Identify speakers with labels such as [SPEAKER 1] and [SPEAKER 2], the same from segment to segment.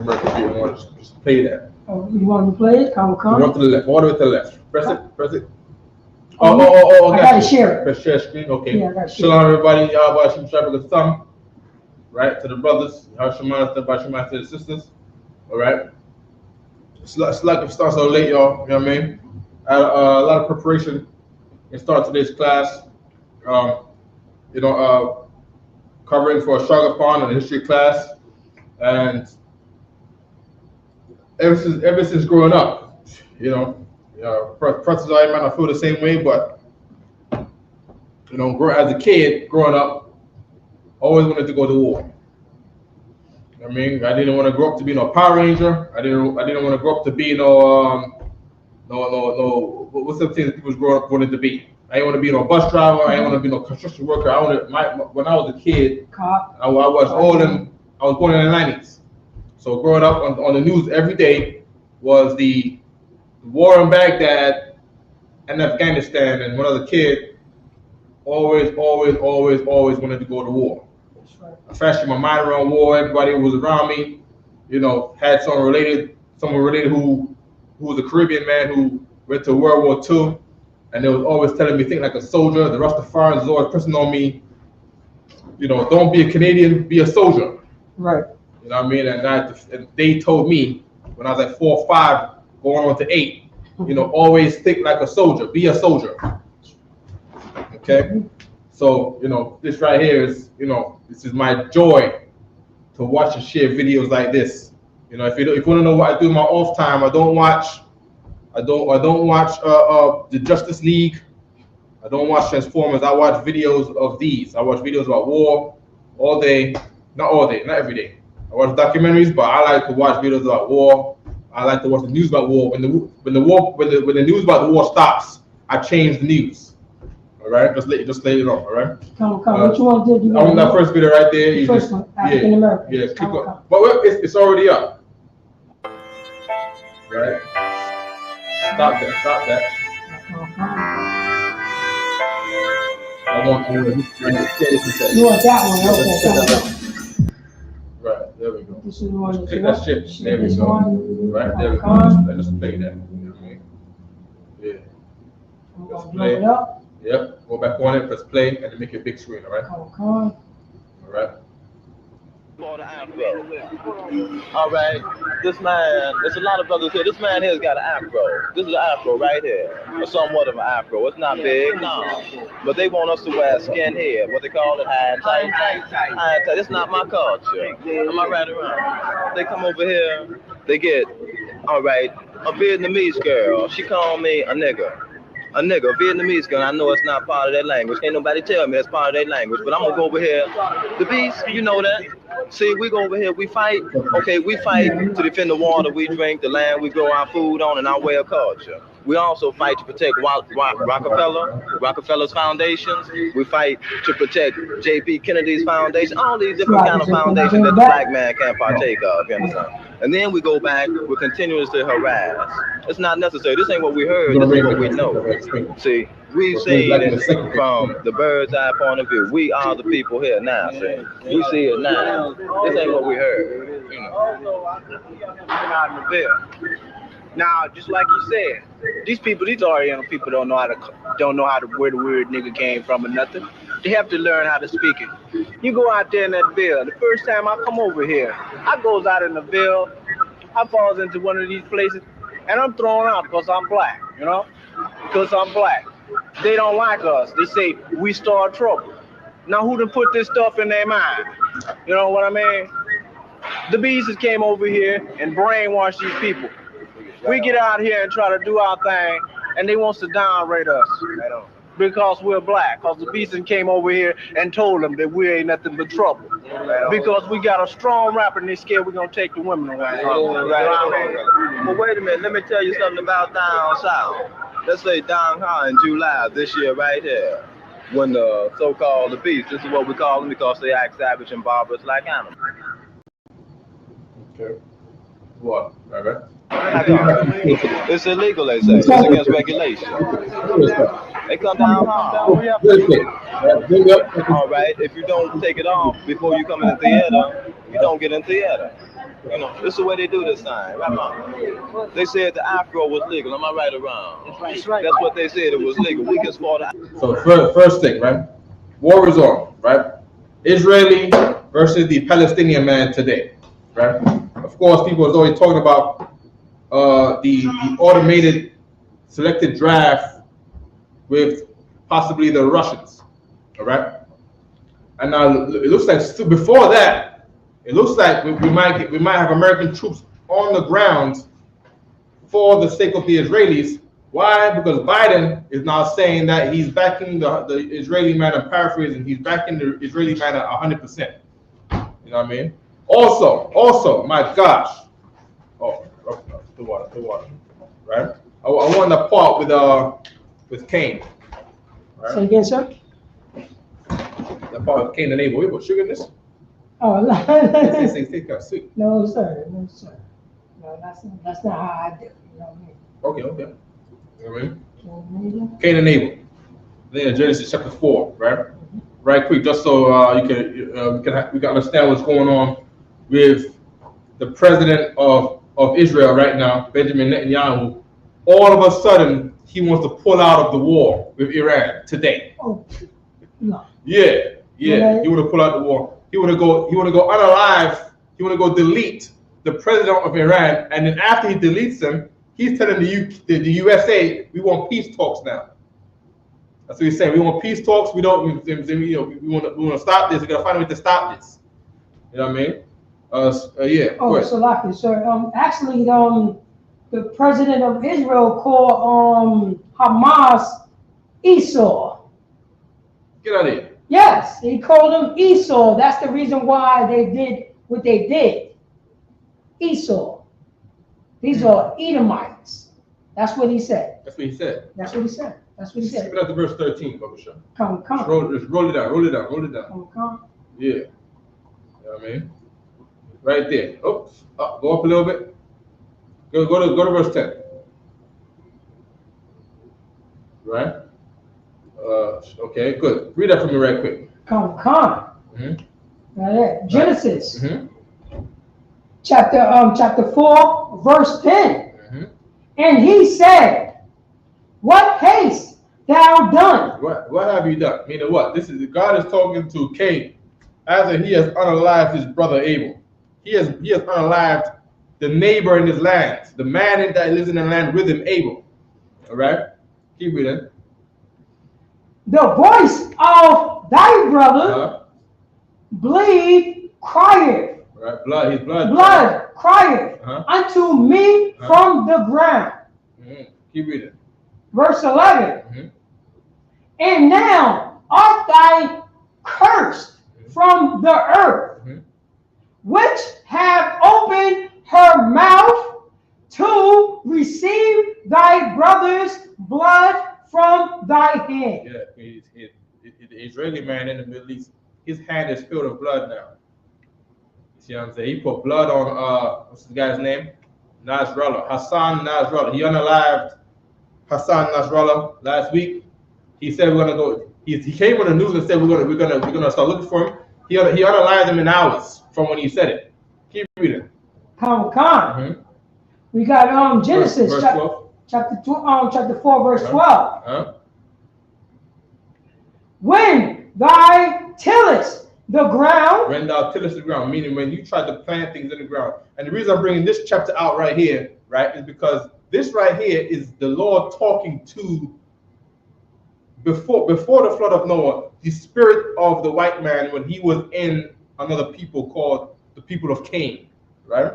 [SPEAKER 1] You want to just play that.
[SPEAKER 2] Oh, you want to play it? Come.
[SPEAKER 1] Go to the left, all the way to the left. Press it.
[SPEAKER 2] I gotta share it.
[SPEAKER 1] Press share screen, okay.
[SPEAKER 2] Yeah, I gotta share.
[SPEAKER 1] Shalom everybody, y'all about Shim thumb. Right, to the brothers, to the sisters. Alright. It's like it starts so late, y'all, you know what I mean? I had a lot of preparation in start today's class. Covering for a Shaka Pond in the history class. And ever since growing up, Professor I might not feel the same way, but as a kid growing up, always wanted to go to war. I mean, I didn't want to grow up to be no Power Ranger. I didn't want to grow up to be no what's the thing that people growing up wanted to be. I didn't want to be no bus driver. I didn't want to be no construction worker. When I was a kid, I was born in the 90s. So growing up on the news every day was the war in Baghdad and Afghanistan, and when I was a kid, always wanted to go to war. Especially my mind around war. Everybody who was around me, had someone related who was a Caribbean man who went to World War II, and they was always telling me think like a soldier. The Rastafarians was always pressing on me, don't be a Canadian, be a soldier.
[SPEAKER 2] Right.
[SPEAKER 1] You know what I mean? And they told me when I was like 4 or 5, going on to 8, always think like a soldier, be a soldier. Okay? So, this right here is, this is my joy to watch and share videos like this. If you want to know what I do in my off time, I don't watch the Justice League. I don't watch Transformers. I watch videos of these. I watch videos about war all day, not every day. I watch documentaries, but I like to watch videos about war. I like to watch the news about war. When the news about the war stops, I change the news. All right, just lay it on. All right.
[SPEAKER 2] Come. What you want to do?
[SPEAKER 1] I want that first video right there.
[SPEAKER 2] The first one, African American.
[SPEAKER 1] Yeah, keep going. But it's already up. Right. Stop that. I want
[SPEAKER 2] You want that one? Okay.
[SPEAKER 1] Right, there we go.
[SPEAKER 2] This is the one.
[SPEAKER 1] Just click that shit. There we go. Right, there we go. Let's play that. You know what I mean? Yeah. Let's play it up. Yep. Go back on it, press play, and then make it big screen, all right?
[SPEAKER 2] All
[SPEAKER 1] right.
[SPEAKER 3] All right, this man, there's a lot of brothers here. This man here's got an afro. This is an afro right here, or somewhat of an afro. It's not big, no, but they want us to wear skin hair. What they call it, high and tight. High and tight. It's not my culture. Am I right around? They come over here, they get, all right, a Vietnamese girl. She called me a nigga. A Vietnamese girl. I know it's not part of their language. Can't nobody tell me that's part of their language. But I'm gonna go over here. The beast, you know that. See, we go over here. We fight. Okay, we fight to defend the water we drink, the land we grow our food on, and our way of culture. We also fight to protect Rockefeller's foundations. We fight to protect J.P. Kennedy's foundation. All these different kind of foundations that the black man can't partake of. You understand? And then we go back. We're continuously harassed. It's not necessary. This ain't what we heard. This is what we know. See, we've seen it from the bird's eye point of view. We are the people here now. See, we see it now. This ain't what we heard.
[SPEAKER 4] Out in the Ville. Now, just like you said, these Oriental people don't know how to where the word nigga came from or nothing. They have to learn how to speak it. You go out there in that Ville. The first time I come over here, I goes out in the Ville. I falls into one of these places, and I'm thrown out because I'm black. Because I'm black. They don't like us. They say we start trouble. Now, who done put this stuff in their mind? You know what I mean? The beasts came over here and brainwashed these people. We get out here and try to do our thing, and they want to downrate us because we're black. Because the beasts came over here and told them that we ain't nothing but trouble. Because we got a strong rapper and they scared we're going to take the women away.
[SPEAKER 3] But wait a minute, let me tell you something about down south. Let's say down here in July this year right here, when the so-called the beasts, this is what we call them because they act savage and barbarous like animals.
[SPEAKER 1] Okay. What? Right.
[SPEAKER 3] It's illegal, they say. It's against regulation. They come down. All right. If you don't take it off before you come in the theater, you don't get in theater. You know, this is the way they do this thing. Right on. They said the Afro was legal. Am I right or wrong?
[SPEAKER 4] That's right.
[SPEAKER 3] That's what they said. It was legal. We can sport the.
[SPEAKER 1] So first thing, right? War is on, right? Israeli versus the Palestinian man today, right? Of course, people is always talking about the automated selected draft with possibly the Russians, all right? And now it looks like before that, it looks like we might have American troops on the ground for the sake of the Israelis. Why? Because Biden is now saying that he's backing the Israeli man. I'm paraphrasing. He's backing the Israeli man at 100%. You know what I mean? Also, my gosh. Oh, the water. Right? I want to part with Cain. Right?
[SPEAKER 2] Say again, sir?
[SPEAKER 1] The part with Cain and Abel. We put sugar in this?
[SPEAKER 2] Oh,
[SPEAKER 1] It's sweet.
[SPEAKER 2] no, sir. No, sir. No, that's not how I do it. You know what I mean?
[SPEAKER 1] Okay. You know what I mean? Cain and Abel. Then Genesis chapter 4, right? Right quick, just so we can understand what's going on with the president of Israel right now, Benjamin Netanyahu. All of a sudden, he wants to pull out of the war with Iran today.
[SPEAKER 2] Oh, no.
[SPEAKER 1] Yeah. He want to pull out the war. He want to go unalive. He want to go delete the president of Iran, and then after he deletes him, he's telling the USA, we want peace talks now. That's what he's saying. We want peace talks. We want to stop this. We got to find a way to stop this. You know what I mean? Yeah.
[SPEAKER 2] Oh, so lucky, sir. Actually, the president of Israel called Hamas Esau.
[SPEAKER 1] Get out of here.
[SPEAKER 2] Yes, he called him Esau. That's the reason why they did what they did. Esau. These are Edomites. That's what he said.
[SPEAKER 1] That's what he said.
[SPEAKER 2] Skip
[SPEAKER 1] it out to verse 13, Baba Shah.
[SPEAKER 2] Come.
[SPEAKER 1] Just roll it down.
[SPEAKER 2] Come.
[SPEAKER 1] Yeah. You know what I mean? Right there. Oops. Go up a little bit. Go to verse 10. Right? Okay, good. Read that for me right quick.
[SPEAKER 2] Come.
[SPEAKER 1] Mm-hmm.
[SPEAKER 2] Right there. Genesis.
[SPEAKER 1] Mm-hmm.
[SPEAKER 2] Chapter 4, verse 10.
[SPEAKER 1] Mm-hmm.
[SPEAKER 2] And he said, what hast thou done?
[SPEAKER 1] What have you done? Meaning what? God is talking to Cain after he has unalived his brother Abel. He has unalived the neighbor in his land, the man that lives in the land with him, Abel. All right? Keep reading.
[SPEAKER 2] The voice of thy brother bleed crieth.
[SPEAKER 1] Right, his
[SPEAKER 2] blood crieth unto me from the ground.
[SPEAKER 1] Mm-hmm. Keep reading.
[SPEAKER 2] Verse 11.
[SPEAKER 1] Mm-hmm.
[SPEAKER 2] And now art thou cursed from the earth, which have opened her mouth to receive thy brother's blood from thy hand.
[SPEAKER 1] Yeah, the Israeli man in the Middle East, his hand is filled with blood now. You see what I'm saying? He put blood on, what's the guy's name? Hassan Nasrallah. He unalived Hassan Nasrallah last week. He said we're gonna go. He came on the news and said we're gonna start looking for him. He unalived him in hours from when he said it. Keep reading.
[SPEAKER 2] Come. We got Genesis
[SPEAKER 1] verse 12.
[SPEAKER 2] chapter 4 verse 12. When thou tillest the ground.
[SPEAKER 1] When thou tillest the ground, meaning when you try to plant things in the ground. And the reason I'm bringing this chapter out right here, right, is because this right here is the Lord talking to before the flood of Noah, the spirit of the white man when he was in another people called the people of Cain, right?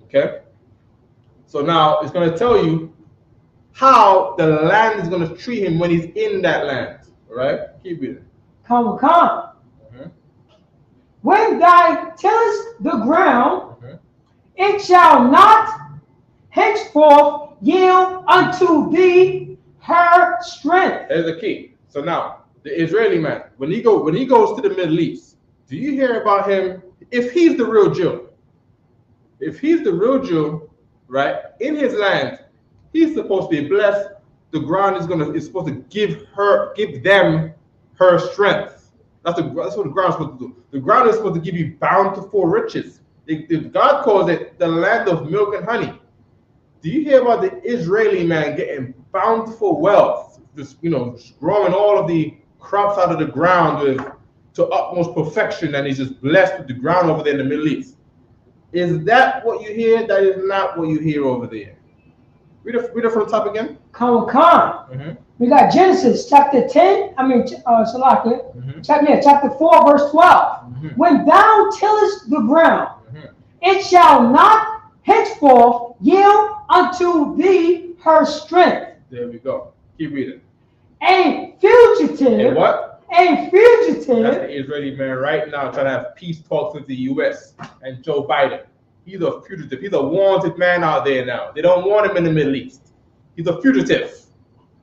[SPEAKER 1] Okay. So now it's going to tell you how the land is going to treat him when he's in that land, all right? Keep reading.
[SPEAKER 2] Come. When thou tillest the ground, it shall not henceforth yield unto thee her strength.
[SPEAKER 1] There's the key. So now, the Israeli man, when he goes to the Middle East, do you hear about him? If he's the real Jew, right, in his land, he's supposed to be blessed. The ground is supposed to give them her strength. That's what the ground is supposed to do. The ground is supposed to give you bountiful riches. God calls it the land of milk and honey. Do you hear about the Israeli man getting bountiful wealth, just growing all of the crops out of the ground to utmost perfection, and he's just blessed with the ground over there in the Middle East? Is that what you hear? That is not what you hear over there. Read it from the top again.
[SPEAKER 2] Khan. We got Genesis chapter 10. Salakia. Chapter 4, verse 12. When thou tillest the ground, it shall not henceforth yield unto thee her strength.
[SPEAKER 1] There we go. Keep reading.
[SPEAKER 2] A fugitive.
[SPEAKER 1] And what?
[SPEAKER 2] A fugitive.
[SPEAKER 1] That's the Israeli man right now trying to have peace talks with the U.S. and Joe Biden. He's a fugitive. He's a wanted man out there now. They don't want him in the Middle East. He's a fugitive.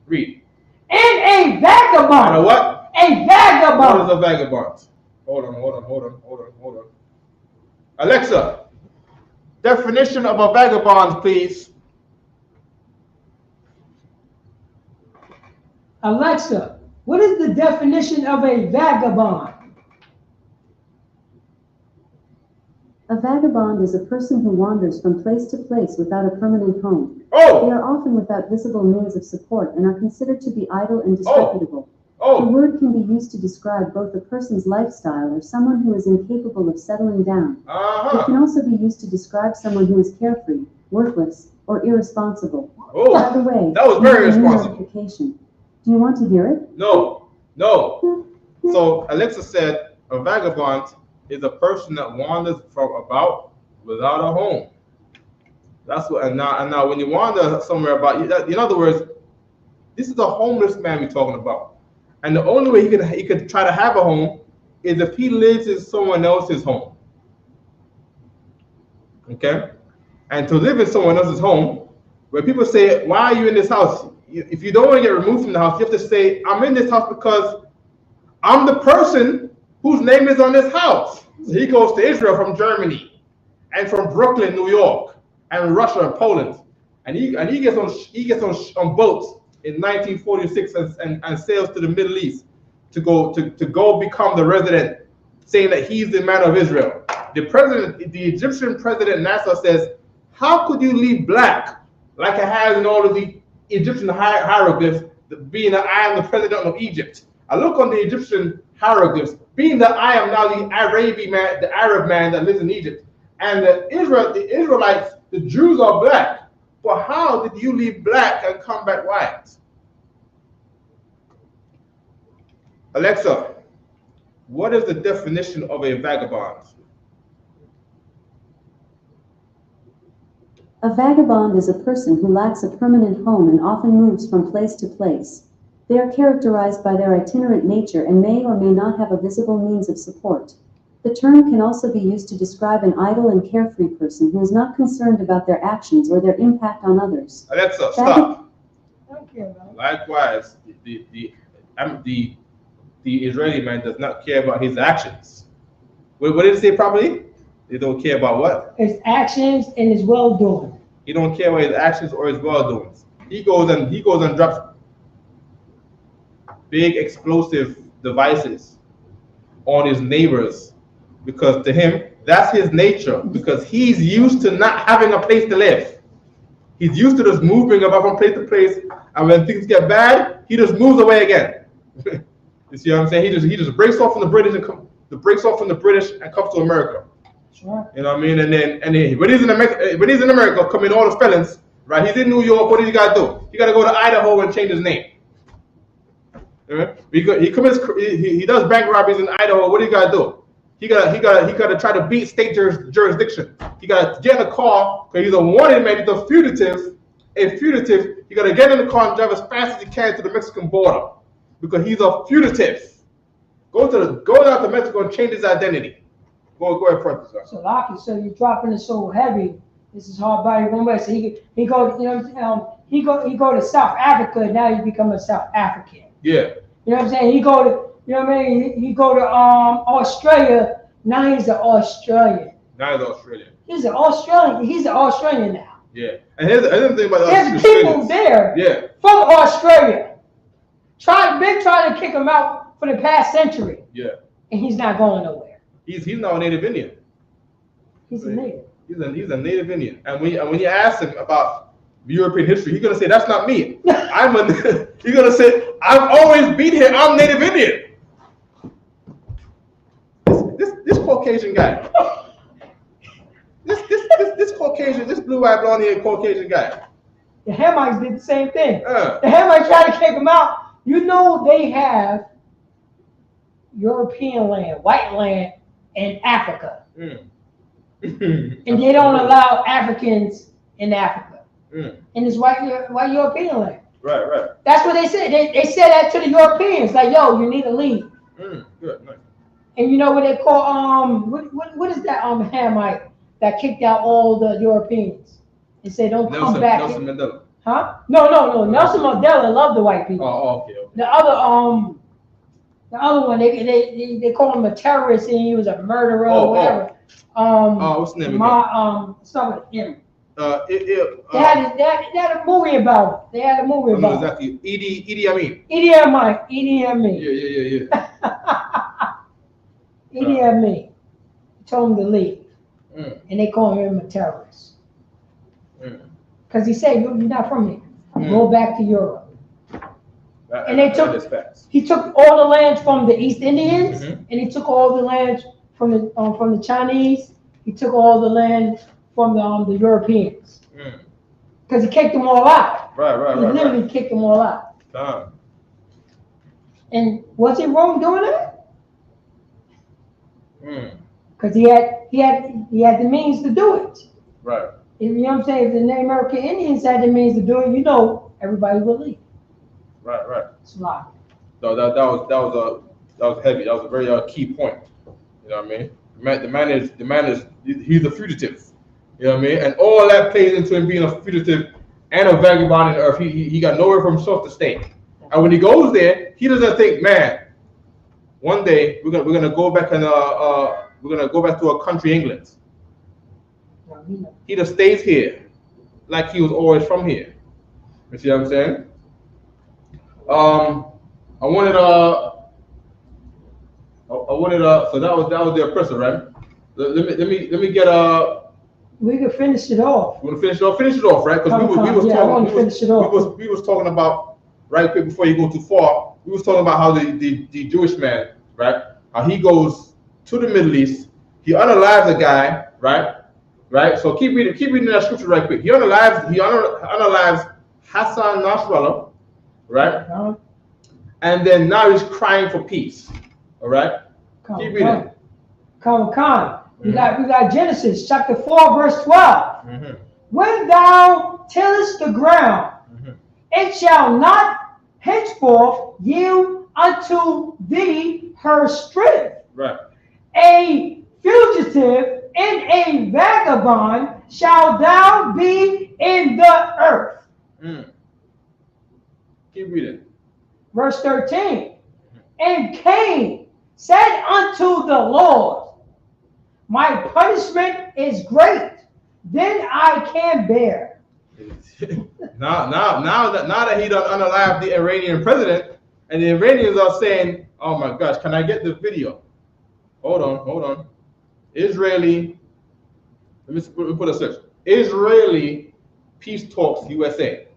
[SPEAKER 1] Read.
[SPEAKER 2] And a vagabond.
[SPEAKER 1] And a what?
[SPEAKER 2] A vagabond.
[SPEAKER 1] What is a vagabond? Hold on. Alexa, definition of a vagabond, please.
[SPEAKER 2] Alexa, what is the definition of a vagabond?
[SPEAKER 5] A vagabond is a person who wanders from place to place without a permanent home.
[SPEAKER 1] Oh!
[SPEAKER 5] They are often without visible means of support and are considered to be idle and disreputable. The word can be used to describe both a person's lifestyle or someone who is incapable of settling down. It can also be used to describe someone who is carefree, worthless, or irresponsible. By the way,
[SPEAKER 1] that was very irresponsible.
[SPEAKER 5] Do you want to hear it?
[SPEAKER 1] No. So Alexa said a vagabond is a person that wanders about without a home. That's what. And now, when you wander somewhere about, in other words, this is a homeless man we're talking about. And the only way he could try to have a home is if he lives in someone else's home. Okay? And to live in someone else's home, where people say, why are you in this house? If you don't want to get removed from the house, you have to say, I'm in this house because I'm the person whose name is on this house. So he goes to Israel from Germany and from Brooklyn, New York, and Russia and Poland. And he gets on boats in 1946 and sails to the Middle East to go become the resident, saying that he's the man of Israel. The Egyptian president Nasser says, how could you leave black like it has in all of the Egyptian hieroglyphs, being that I am the president of Egypt? I look on the Egyptian hieroglyphs, being that I am now the Arab man that lives in Egypt. And the Israelites, the Jews are black. But how did you leave black and come back white? Alexa, what is the definition of a vagabond?
[SPEAKER 5] A vagabond is a person who lacks a permanent home and often moves from place to place. They are characterized by their itinerant nature and may or may not have a visible means of support. The term can also be used to describe an idle and carefree person who is not concerned about their actions or their impact on others.
[SPEAKER 1] Alexa, stop.
[SPEAKER 2] Okay,
[SPEAKER 1] Likewise, the Israeli man does not care about his actions. What did it say properly? They don't care about what?
[SPEAKER 2] His actions and his well-doing.
[SPEAKER 1] He don't care about his actions or his well-doings. He goes and drops big explosive devices on his neighbors, because to him, that's his nature, because he's used to not having a place to live. He's used to just moving about from place to place, and when things get bad, he just moves away again. You see what I'm saying? He just breaks off from the British and comes to America.
[SPEAKER 2] Sure.
[SPEAKER 1] You know what I mean? And then when he's in America, come in all the felons, right? He's in New York. What does he got to do? He got to go to Idaho and change his name. Right? He does bank robberies in Idaho. What do you got to do? He got to try to beat state jurisdiction. He got to get in the car because he's a wanted man. He's a fugitive. He got to get in the car and drive as fast as he can to the Mexican border because he's a fugitive. Go down to Mexico and change his identity. Go ahead, Professor.
[SPEAKER 2] So Lockie, so you're dropping it so heavy. This is hard body one way. So he go to South Africa and now he become a South African.
[SPEAKER 1] Yeah.
[SPEAKER 2] You know what I'm saying? He go to Australia. Now he's an Australian.
[SPEAKER 1] Now he's Australian.
[SPEAKER 2] He's an Australian. He's an Australian now.
[SPEAKER 1] Yeah. And here's the thing about
[SPEAKER 2] there's people there.
[SPEAKER 1] Yeah.
[SPEAKER 2] From Australia. Been trying to kick him out for the past century.
[SPEAKER 1] Yeah.
[SPEAKER 2] And he's not going nowhere.
[SPEAKER 1] He's now a native Indian.
[SPEAKER 2] He's a native.
[SPEAKER 1] He's a native Indian. And when you ask him about European history, he's gonna say that's not me. He's gonna say I've always been here. I'm native Indian. This Caucasian guy. This Caucasian, this blue-eyed blonde-haired Caucasian guy.
[SPEAKER 2] The Hamites did the same thing. The Hamites tried to kick him out. You know they have European land, white land, in Africa. And they don't allow Africans in Africa. And it's white European land.
[SPEAKER 1] Right.
[SPEAKER 2] That's what they said. They said that to the Europeans, like, yo, you need to leave.
[SPEAKER 1] Good, nice.
[SPEAKER 2] And you know what they call what is that Hamite that kicked out all the Europeans and said don't come back?
[SPEAKER 1] Nelson Mandela.
[SPEAKER 2] Huh? No. Nelson Mandela loved the white people.
[SPEAKER 1] Oh, okay.
[SPEAKER 2] The other one they call him a terrorist and he was a murderer or whatever.
[SPEAKER 1] What's the name again?
[SPEAKER 2] Something him.
[SPEAKER 1] They
[SPEAKER 2] had a movie about it. They had a movie about it.
[SPEAKER 1] Exactly. Idi Amin.
[SPEAKER 2] Idi Amin.
[SPEAKER 1] Yeah.
[SPEAKER 2] Idi Amin told him to leave, and they call him a terrorist because he said you're not from here. Go back to Europe. And he took all the lands from the East Indians, and he took all the lands from the Chinese. He took all the land from the Europeans because he kicked them all out.
[SPEAKER 1] Right.
[SPEAKER 2] He literally kicked them all out. And was he wrong doing that? Because he had the means to do it.
[SPEAKER 1] Right.
[SPEAKER 2] You know what I'm saying? If the American Indians had the means to do it, everybody would leave.
[SPEAKER 1] Right.
[SPEAKER 2] It's a lot.
[SPEAKER 1] So that was heavy. That was a very key point. You know what I mean? The man is he's a fugitive. You know what I mean? And all that plays into him being a fugitive and a vagabond in the earth. He got nowhere for himself to stay. And when he goes there, he doesn't think, man, one day we're gonna go back and we're gonna go back to our country, England. He just stays here, like he was always from here. You see what I'm saying? I wanted so that was the oppressor, right? Let me get
[SPEAKER 2] We can finish it off.
[SPEAKER 1] You want to finish it off? Finish it off, right? Because we was talking about right quick before you go too far. We was talking about how the Jewish man, right? How he goes to the Middle East. He unalives a guy, right? Right. So keep reading that scripture right quick. He unalives Hassan Nasrallah, right? And then now he's crying for peace. All right. Keep reading.
[SPEAKER 2] Come. We got Genesis chapter 4 verse 12. When thou tillest the ground, it shall not henceforth yield unto thee her strength.
[SPEAKER 1] Right.
[SPEAKER 2] A fugitive and a vagabond shall thou be in the earth.
[SPEAKER 1] Keep reading.
[SPEAKER 2] Verse 13. And Cain said unto the Lord, my punishment is great, then I can bear.
[SPEAKER 1] now that he done unalive the Iranian president, and the Iranians are saying, oh my gosh, can I get the video? Hold on. Israeli, let me put a search. Israeli peace talks USA.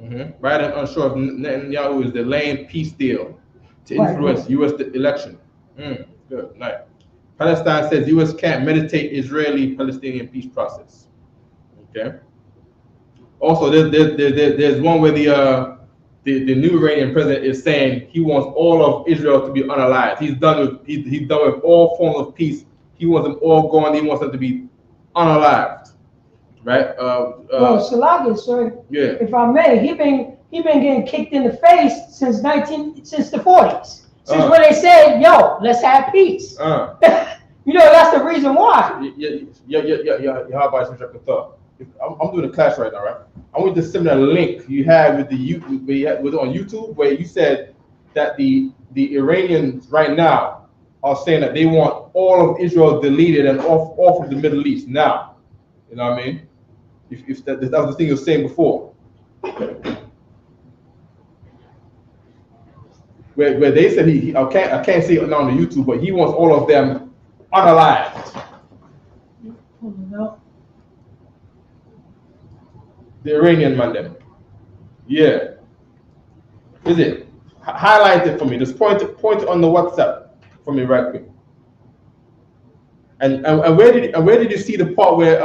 [SPEAKER 1] Biden unsure if Netanyahu is delaying peace deal to influence U.S. election. Good, nice. Palestine says U.S. can't mediate Israeli-Palestinian peace process. Okay. Also, there's one where the new Iranian president is saying he wants all of Israel to be unalived. He's done with all forms of peace. He wants them all gone. He wants them to be unalived. Right?
[SPEAKER 2] Well, Salagi, sir. Yeah. If I may, he been getting kicked in the face since the 40s. Since when they said, "Yo, let's have peace." That's the reason why.
[SPEAKER 1] Yeah. How about some thought? I'm doing a class right now, right? I want to send a link you had with was on YouTube where you said that the Iranians right now are saying that they want all of Israel deleted and off of the Middle East now. You know what I mean? If that was the thing you were saying before. where they said I can't see it now on the YouTube, but he wants all of them unalived. The Iranian man them. Yeah. Is it? Highlight it for me. Just point it on the WhatsApp for me right quick. And where did you see the part where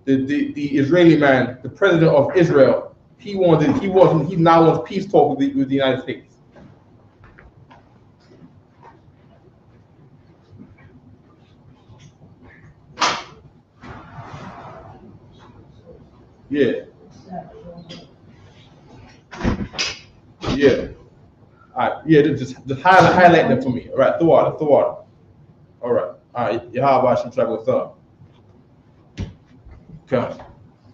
[SPEAKER 1] the Israeli man, the president of Israel, he now wants peace talk with the United States. Yeah. Yeah. All right. Yeah, just highlight that for me. All right, the water. All right. All right. Yahweh should travel with Okay.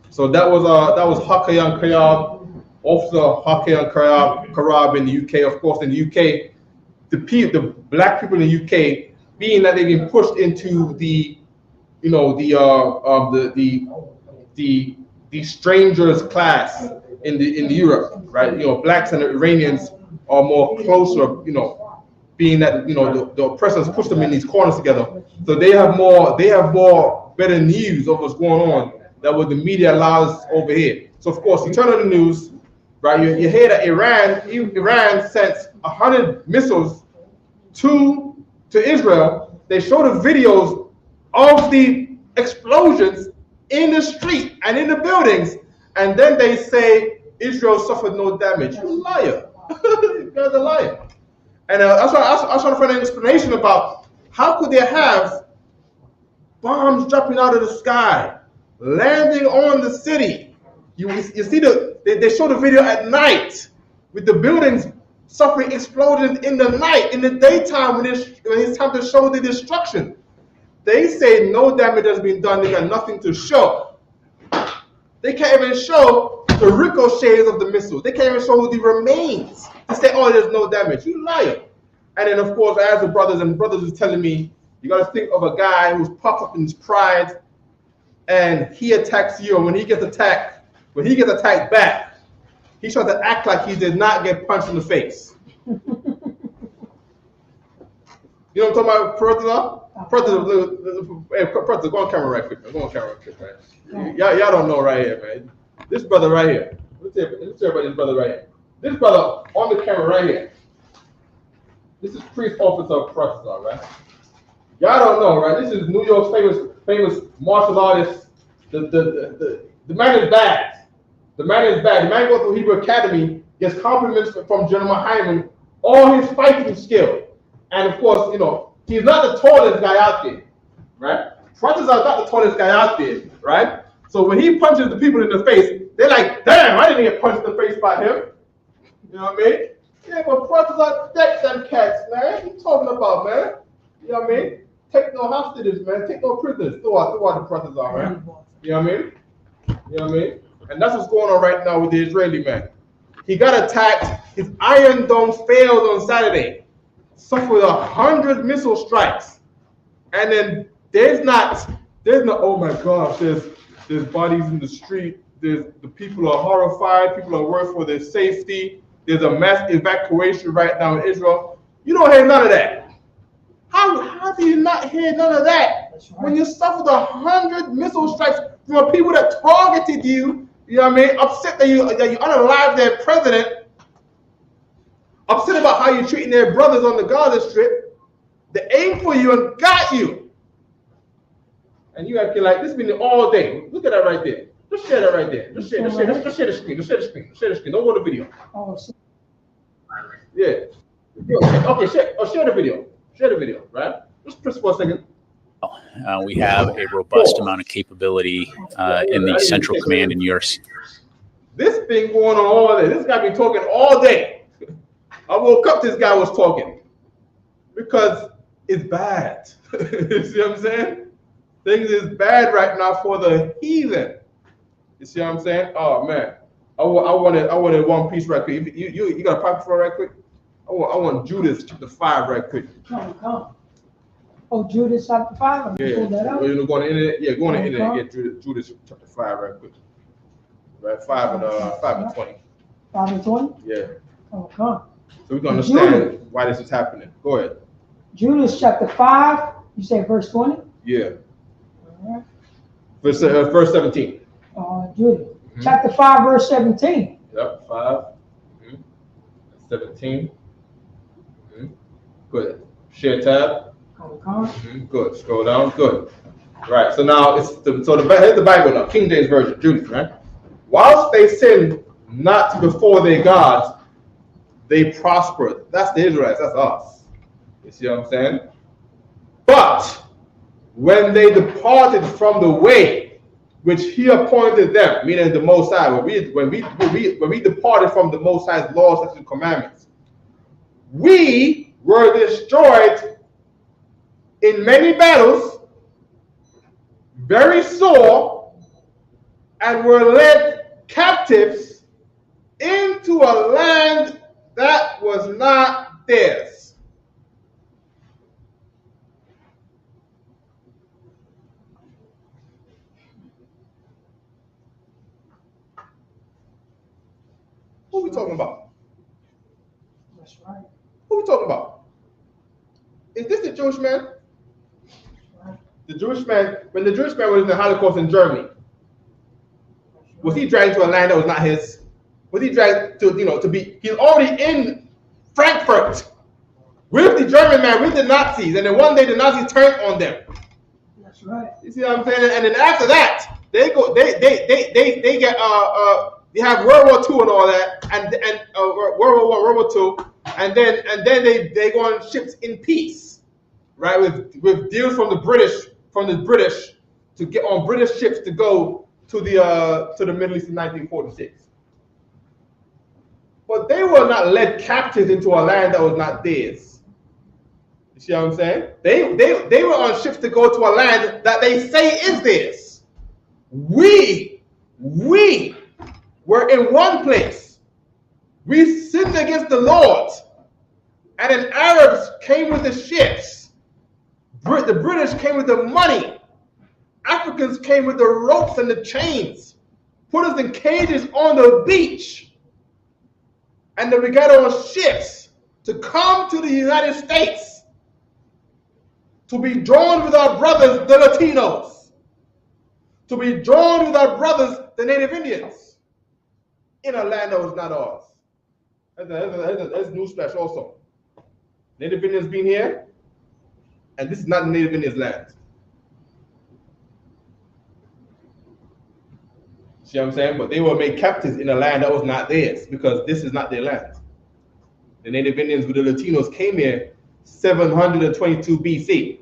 [SPEAKER 1] So that was Hakayan Kayab, Officer Hakayan Karab in the UK. Of course, in the UK, the black people in the UK, being that they've been pushed into the strangers class in Europe, right? Blacks and Iranians are more closer, being that the oppressors push them in these corners together. So they have more better news of what's going on than what the media allows over here. So of course, you turn on the news, right? You hear that Iran sent 100 missiles to Israel. They show the videos of the explosions in the street and in the buildings, and then they say Israel suffered no damage. You liar! You guys are lying. And I was trying to find an explanation about how could they have bombs dropping out of the sky, landing on the city. You see they show the video at night with the buildings suffering explosions in the night. In the daytime, when it's time to show the destruction, they say no damage has been done. They got nothing to show. They can't even show the ricochets of the missiles. They can't even show the remains to say, oh, there's no damage. You liar. And then, of course, as the brothers is telling me, you got to think of a guy who's puffed up in his pride, and he attacks you. And when he gets attacked back, he tries to act like he did not get punched in the face. You know what I'm talking about, Predator, go on camera right quick. Man. Y'all don't know right here, man. This brother right here. Let's hear about this brother right here. This brother on the camera right here. This is Priest Officer Predator, right? Y'all don't know, right? This is New York's famous martial artist. The man is bad. The man goes to Hebrew Academy, gets compliments from General Hyman, all his fighting skill. And of course, he's not the tallest guy out there, right? Predators are not the tallest guy out there, right? So when he punches the people in the face, they're like, damn, I didn't get punched in the face by him. You know what I mean? Yeah, but Predators are deck them cats, man. What you talking about, man? You know what I mean? Take no hostages, man. Take no prisoners. Throw out the Predators are, man. You know what I mean? You know what I mean? And that's what's going on right now with the Israeli man. He got attacked. His Iron Dome failed on Saturday. Suffered 100 missile strikes, and then there's no. Oh my gosh, there's bodies in the street. The people are horrified. People are worried for their safety. There's a mass evacuation right now in Israel. You don't hear none of that. How do you not hear none of that? Right. When you suffered 100 missile strikes from people that targeted you, you know what I mean? Upset that you unalived their president. Upset about how you're treating their brothers on the Gaza Strip. They aimed for you and got you. And you acting like this has been all day. Look at that right there. Just share that right there. Just share the screen. Don't go to the video. Oh, yeah. Okay, share the video. Share the video, right? Just press for a second.
[SPEAKER 6] We have a robust amount of capability in the Central Command in yours.
[SPEAKER 1] This thing going on all day. This guy been talking all day. I woke up, this guy was talking. Because it's bad. You see what I'm saying? Things is bad right now for the heathen. You see what I'm saying? Oh man. I wanted one piece right quick. You got a pocket for it right quick? I want Judas chapter 5 right quick.
[SPEAKER 2] Come. Oh, Judas chapter 5?
[SPEAKER 1] Yeah.
[SPEAKER 2] Pull that up.
[SPEAKER 1] Go on the internet. Yeah, go on the internet and get Judas chapter 5 right quick. Right, 5 and 20.
[SPEAKER 2] 5 and 20?
[SPEAKER 1] Yeah.
[SPEAKER 2] Oh, come.
[SPEAKER 1] So we can understand why this is happening. Go ahead.
[SPEAKER 2] Judas chapter 5, you say verse 20?
[SPEAKER 1] Yeah. Verse 17.
[SPEAKER 2] Judas. Chapter 5, verse 17.
[SPEAKER 1] Yep, 5. 17. Good. Share tab. Good. Scroll down. Good. Right. So now here's the Bible now. King James Version. Judas, right? Whilst they sinned not before their gods, they prospered. That's the Israelites. That's us. You see what I'm saying? But when they departed from the way which he appointed them, meaning the Most High, when we departed from the Most High's laws, statutes, and commandments, we were destroyed in many battles, very sore, and were led captives into a land that was not theirs. Who are we talking about?
[SPEAKER 2] That's right.
[SPEAKER 1] Who are we talking about? Is this the Jewish man?
[SPEAKER 2] Right.
[SPEAKER 1] The Jewish man, when the Jewish man was in the Holocaust in Germany, was he dragged to a land that was not his? Was he dragged to be, he's already in Frankfurt with the German man, with the Nazis, and then one day the Nazis turned on them.
[SPEAKER 2] That's right.
[SPEAKER 1] You see what I'm saying? And then after that, they get you have World War II and all that, and World War I, World War II, and then they go on ships in peace, right? With deals from the British to get on British ships to go to the Middle East in 1946. But they were not led captives into a land that was not theirs. You see what I'm saying? They were on ships to go to a land that they say is theirs. We were in one place. We sinned against the Lord. And then Arabs came with the ships. The British came with the money. Africans came with the ropes and the chains. Put us in cages on the beach. And then we got on ships to come to the United States to be joined with our brothers, the Latinos. To be joined with our brothers, the Native Indians, in a land that was not ours. That's a newsflash also. Native Indians being here, and this is not Native Indians' land. See what I'm saying? But they were made captives in a land that was not theirs, because this is not their land. The Native Indians with the Latinos came here 722 BC.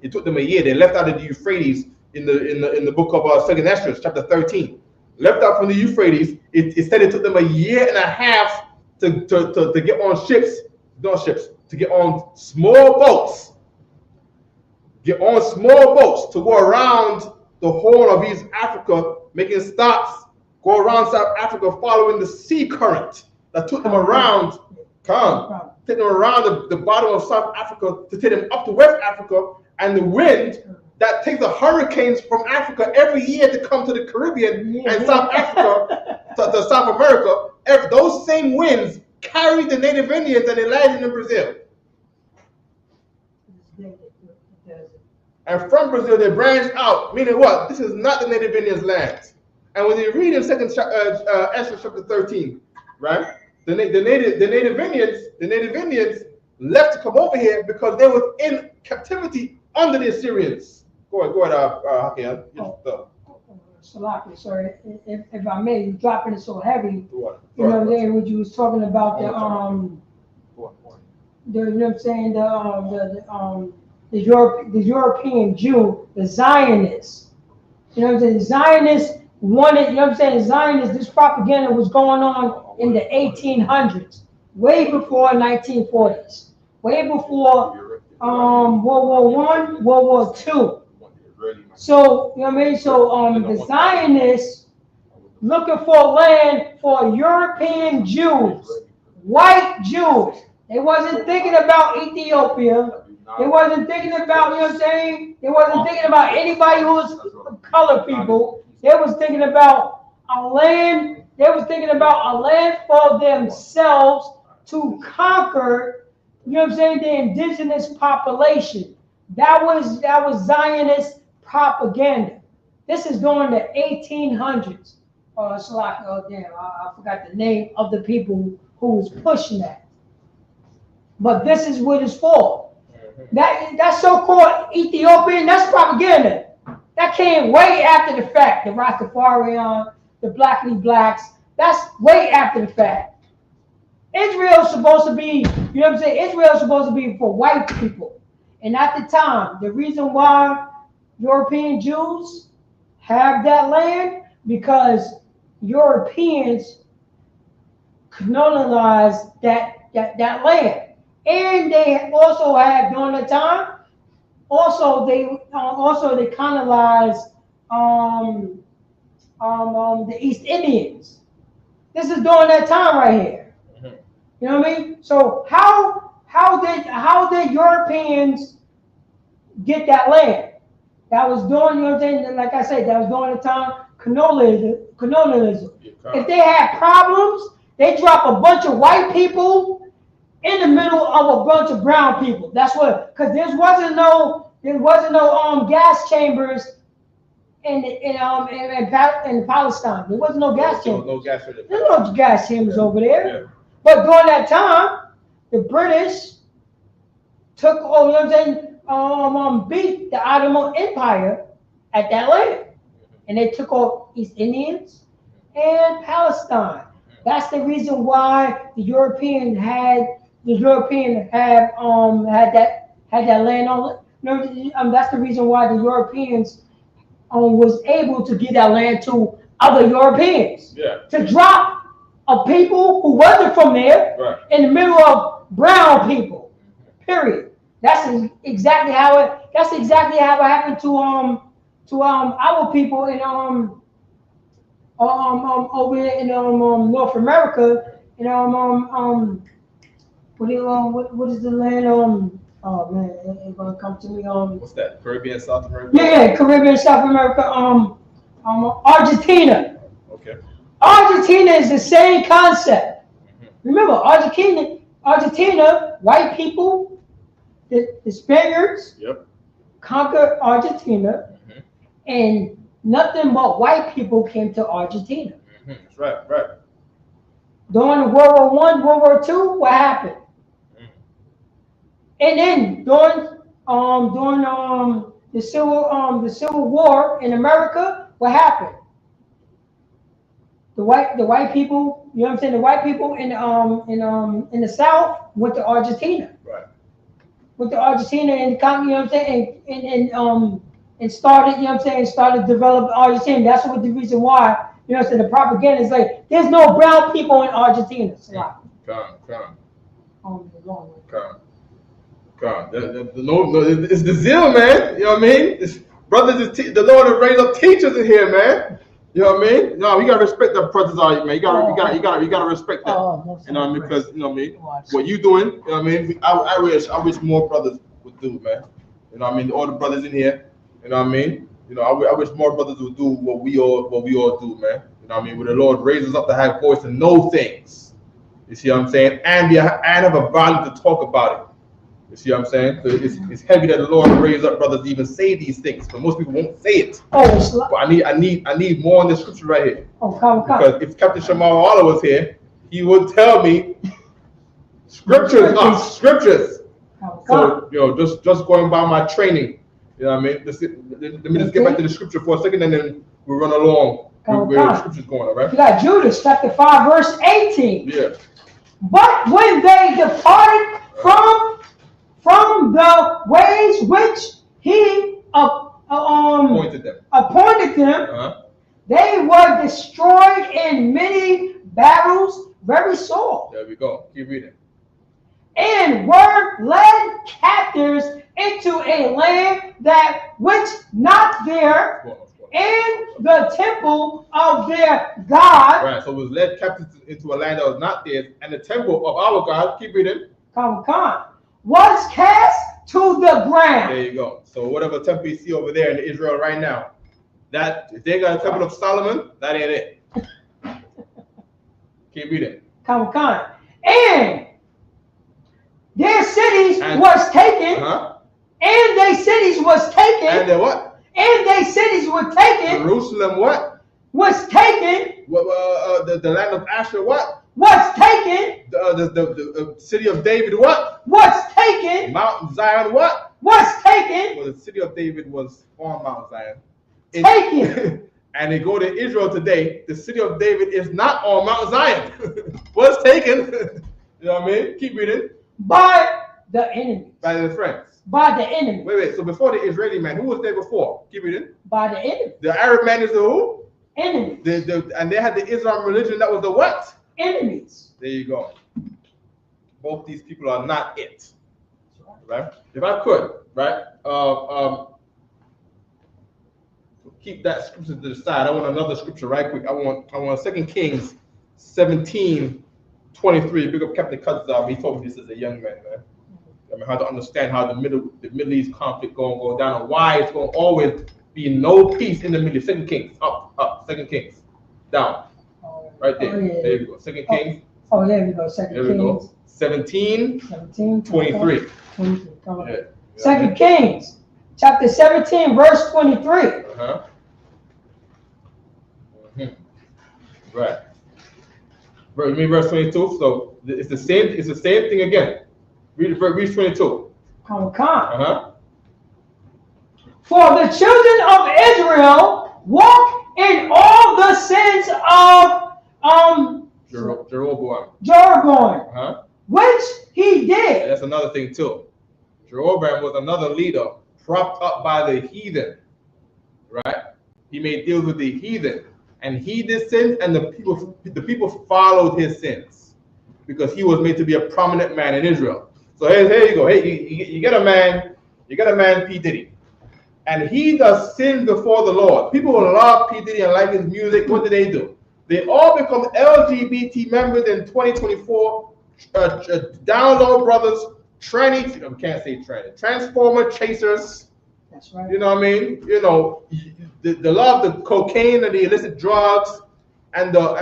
[SPEAKER 1] It took them a year. They left out of the Euphrates in the book of 2nd Esdras, chapter 13. Left out from the Euphrates. It said it took them a year and a half to get on ships, to get on small boats. Get on small boats to go around the whole of East Africa, making stops, go around South Africa, following the sea current that took them around, take them around the bottom of South Africa to take them up to West Africa, and the wind that takes the hurricanes from Africa every year to come to the Caribbean and South Africa, to South America. Those same winds carried the Native Indians and they landed in Brazil. And from Brazil, they branched out, meaning what? This is not the Native Indians' land. And when you read in 2nd Esdras chapter 13, right? The Native Indians left to come over here because they were in captivity under the Assyrians. Go ahead, Hakeem.
[SPEAKER 2] Salaki, sorry, if I may, you're dropping it so heavy. You know what I'm saying? When you was talking about you know what I'm saying, the European Jew, the Zionists. You know what I'm saying? The Zionists wanted, you know what I'm saying? Zionists, this propaganda was going on in the 1800s, way before 1940s, way before World War I, World War II. So, you know what I mean? So the Zionists looking for land for European Jews, white Jews. They wasn't thinking about Ethiopia. They wasn't thinking about, you know what I'm saying? They wasn't thinking about anybody who was colored people. They was thinking about a land. They was thinking about a land for themselves to conquer, you know what I'm saying, the indigenous population. That was Zionist propaganda. This is during the 1800s. It's like, oh damn, I forgot the name of the people who was pushing that. But this is what it's for. That so-called Ethiopian, that's propaganda. That came way after the fact. The Rastafarian, the Blackly Blacks, that's way after the fact. Israel's supposed to be, you know what I'm saying? Israel's supposed to be for white people. And at the time, the reason why European Jews have that land, because Europeans colonized that land. And they also had, during the time, they colonized the East Indians. This is during that time right here. You know what I mean? So how did Europeans get that land? That was during, you know what I'm saying? Like I said, that was during the time colonialism. If they had problems, they drop a bunch of white people in the middle of a bunch of brown people. That's what, because there wasn't no gas chambers in Palestine. There wasn't no gas chambers. There's no gas chambers over there. Yeah. But during that time, the British took, you know what I'm saying, beat the Ottoman Empire at that land, and they took over East Indians and Palestine. That's the reason why the European had that land on. That's the reason why the Europeans was able to give that land to other Europeans. Yeah. To drop a people who wasn't from there, right, in the middle of brown people. Period. That's exactly how it happened to our people in over in North America. What is the land? Oh man, it's gonna come to me.
[SPEAKER 1] What's that? Caribbean, South America?
[SPEAKER 2] Yeah, Caribbean, South America. Argentina.
[SPEAKER 1] Okay.
[SPEAKER 2] Argentina is the same concept. Remember, Argentina, white people, the Spaniards, yep, conquered Argentina, and nothing but white people came to Argentina.
[SPEAKER 1] That's right.
[SPEAKER 2] During World War I, World War II, what happened? And then during the Civil War in America, what happened? The white people, you know what I'm saying? The white people in the South went to Argentina. Right. Went to Argentina and, you know what I'm saying, and started, you know what I'm saying, started developing Argentina. That's what the reason why, you know what I'm saying, the propaganda is like, there's no brown people in Argentina.
[SPEAKER 1] It's the zeal, man. You know what I mean? Brothers, the Lord has raised up teachers in here, man. You know what I mean? No, we gotta respect the brothers, man. You gotta respect that. You know what I mean? Because you know what I mean. What you doing? You know what I mean? I wish more brothers would do, man. You know what I mean? All the brothers in here. You know what I mean? You know, I wish more brothers would do what we all do, man. You know what I mean? Where the Lord raises up to have voice and know things. You see what I'm saying? And have a value to talk about it. You see what I'm saying? So it's heavy that the Lord raised up brothers to even say these things, but most people won't say it. But I need more in the scripture right here. Come. Because if Captain Shamal Allah was here, he would tell me scriptures. So you know, just going by my training, you know what I mean? Let me just get back to the scripture for a second, and then we'll run along where the scripture's going. All right?
[SPEAKER 2] You got Judas chapter 5 verse 18.
[SPEAKER 1] Yeah.
[SPEAKER 2] But when they departed from the ways which he appointed them, they were destroyed in many battles, very sore.
[SPEAKER 1] There we go. Keep reading.
[SPEAKER 2] And were led captives into a land that which not there, and the temple of their God.
[SPEAKER 1] Right. So it was led captives into a land that was not there, and the temple of our God. Keep reading.
[SPEAKER 2] Come. Was cast to the ground.
[SPEAKER 1] There you go. So whatever temple you see over there in Israel right now, that if they got a temple of Solomon, that ain't it. Keep reading.
[SPEAKER 2] Come. And Their cities
[SPEAKER 1] And-
[SPEAKER 2] was taken,
[SPEAKER 1] Uh-huh.
[SPEAKER 2] and their cities was taken,
[SPEAKER 1] And then what?
[SPEAKER 2] and their cities were taken,
[SPEAKER 1] Jerusalem what?
[SPEAKER 2] was taken,
[SPEAKER 1] The land of Asher what?
[SPEAKER 2] was taken,
[SPEAKER 1] The city of David what?
[SPEAKER 2] was taken,
[SPEAKER 1] Mount Zion what?
[SPEAKER 2] was taken,
[SPEAKER 1] Well, the city of David was on Mount Zion.
[SPEAKER 2] taken.
[SPEAKER 1] And they go to Israel today, the city of David is not on Mount Zion. Was taken. You know what I mean? Keep reading.
[SPEAKER 2] By the enemy.
[SPEAKER 1] By the friends.
[SPEAKER 2] By the enemy.
[SPEAKER 1] Wait. So before the Israeli man, who was there before? Keep reading.
[SPEAKER 2] By the enemy.
[SPEAKER 1] The Arab man is the who?
[SPEAKER 2] Enemy.
[SPEAKER 1] And they had the Islam religion that was the what?
[SPEAKER 2] Enemies.
[SPEAKER 1] There you go. Both these people are not it. Right? If I could, right? Keep that scripture to the side. I want another scripture right quick. I want 2 Kings 17:23. Big up Captain Kadzab. He told me this as a young man, man. I mean, how to understand how the Middle East conflict going to go down and why it's going to always be no peace in the Middle East. 2 Kings, up, 2 Kings, down, right there.
[SPEAKER 2] Oh, yeah.
[SPEAKER 1] There you go. 2 Kings.
[SPEAKER 2] Oh, there we go.
[SPEAKER 1] There we go. 17:23.
[SPEAKER 2] 23. Come on.
[SPEAKER 1] Yeah.
[SPEAKER 2] 2 Kings, chapter 17, verse 23.
[SPEAKER 1] Uh-huh. Right. You mean verse 22? So it's the same thing again. Read 22.
[SPEAKER 2] Come.
[SPEAKER 1] Uh-huh.
[SPEAKER 2] For the children of Israel walk in all the sins of
[SPEAKER 1] Jeroboam.
[SPEAKER 2] Jeroboam,
[SPEAKER 1] Uh-huh.
[SPEAKER 2] which he did.
[SPEAKER 1] That's another thing too. Jeroboam was another leader propped up by the heathen. Right? He made deals with the heathen. And he did sins, and the people followed his sins because he was made to be a prominent man in Israel. So here you go. Hey, you get a man, P. Diddy, and he does sin before the Lord. People will love P. Diddy and like his music. What do? They all become LGBT members in 2024. Download brothers, tranny. I can't say tranny. Transformer chasers.
[SPEAKER 2] That's right.
[SPEAKER 1] You know what I mean? You know, the love, the cocaine and the illicit drugs, and the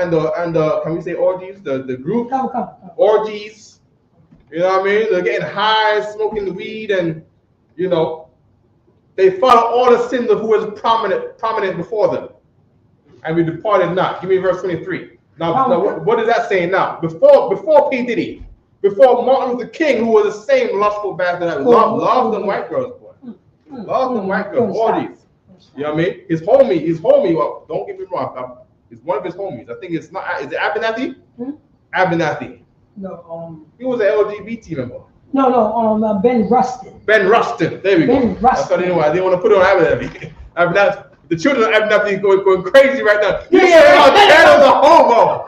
[SPEAKER 1] can we say orgies? The group
[SPEAKER 2] Come.
[SPEAKER 1] orgies. You know what I mean? They're getting high, smoking the weed, and you know, they follow all the sins of who was prominent before them. And we departed not. Give me verse 23. Now what is that saying now? Before P. Diddy, before Martin Luther King, who was the same lustful bastard that loved them white girls, boy. Loved them white girls, orgies. You know what I mean? His homie, well, don't get me wrong, it's one of his homies. I think is it Abernathy? Abernathy.
[SPEAKER 2] No,
[SPEAKER 1] He was an LGBT member.
[SPEAKER 2] No, Ben Rustin.
[SPEAKER 1] Ben Rustin. There we go.
[SPEAKER 2] Ben Rustin.
[SPEAKER 1] That's what I didn't want to put it on Abernathy. Abernathy. The children of Abernathy going crazy right now. You say, oh, Chad was a homo.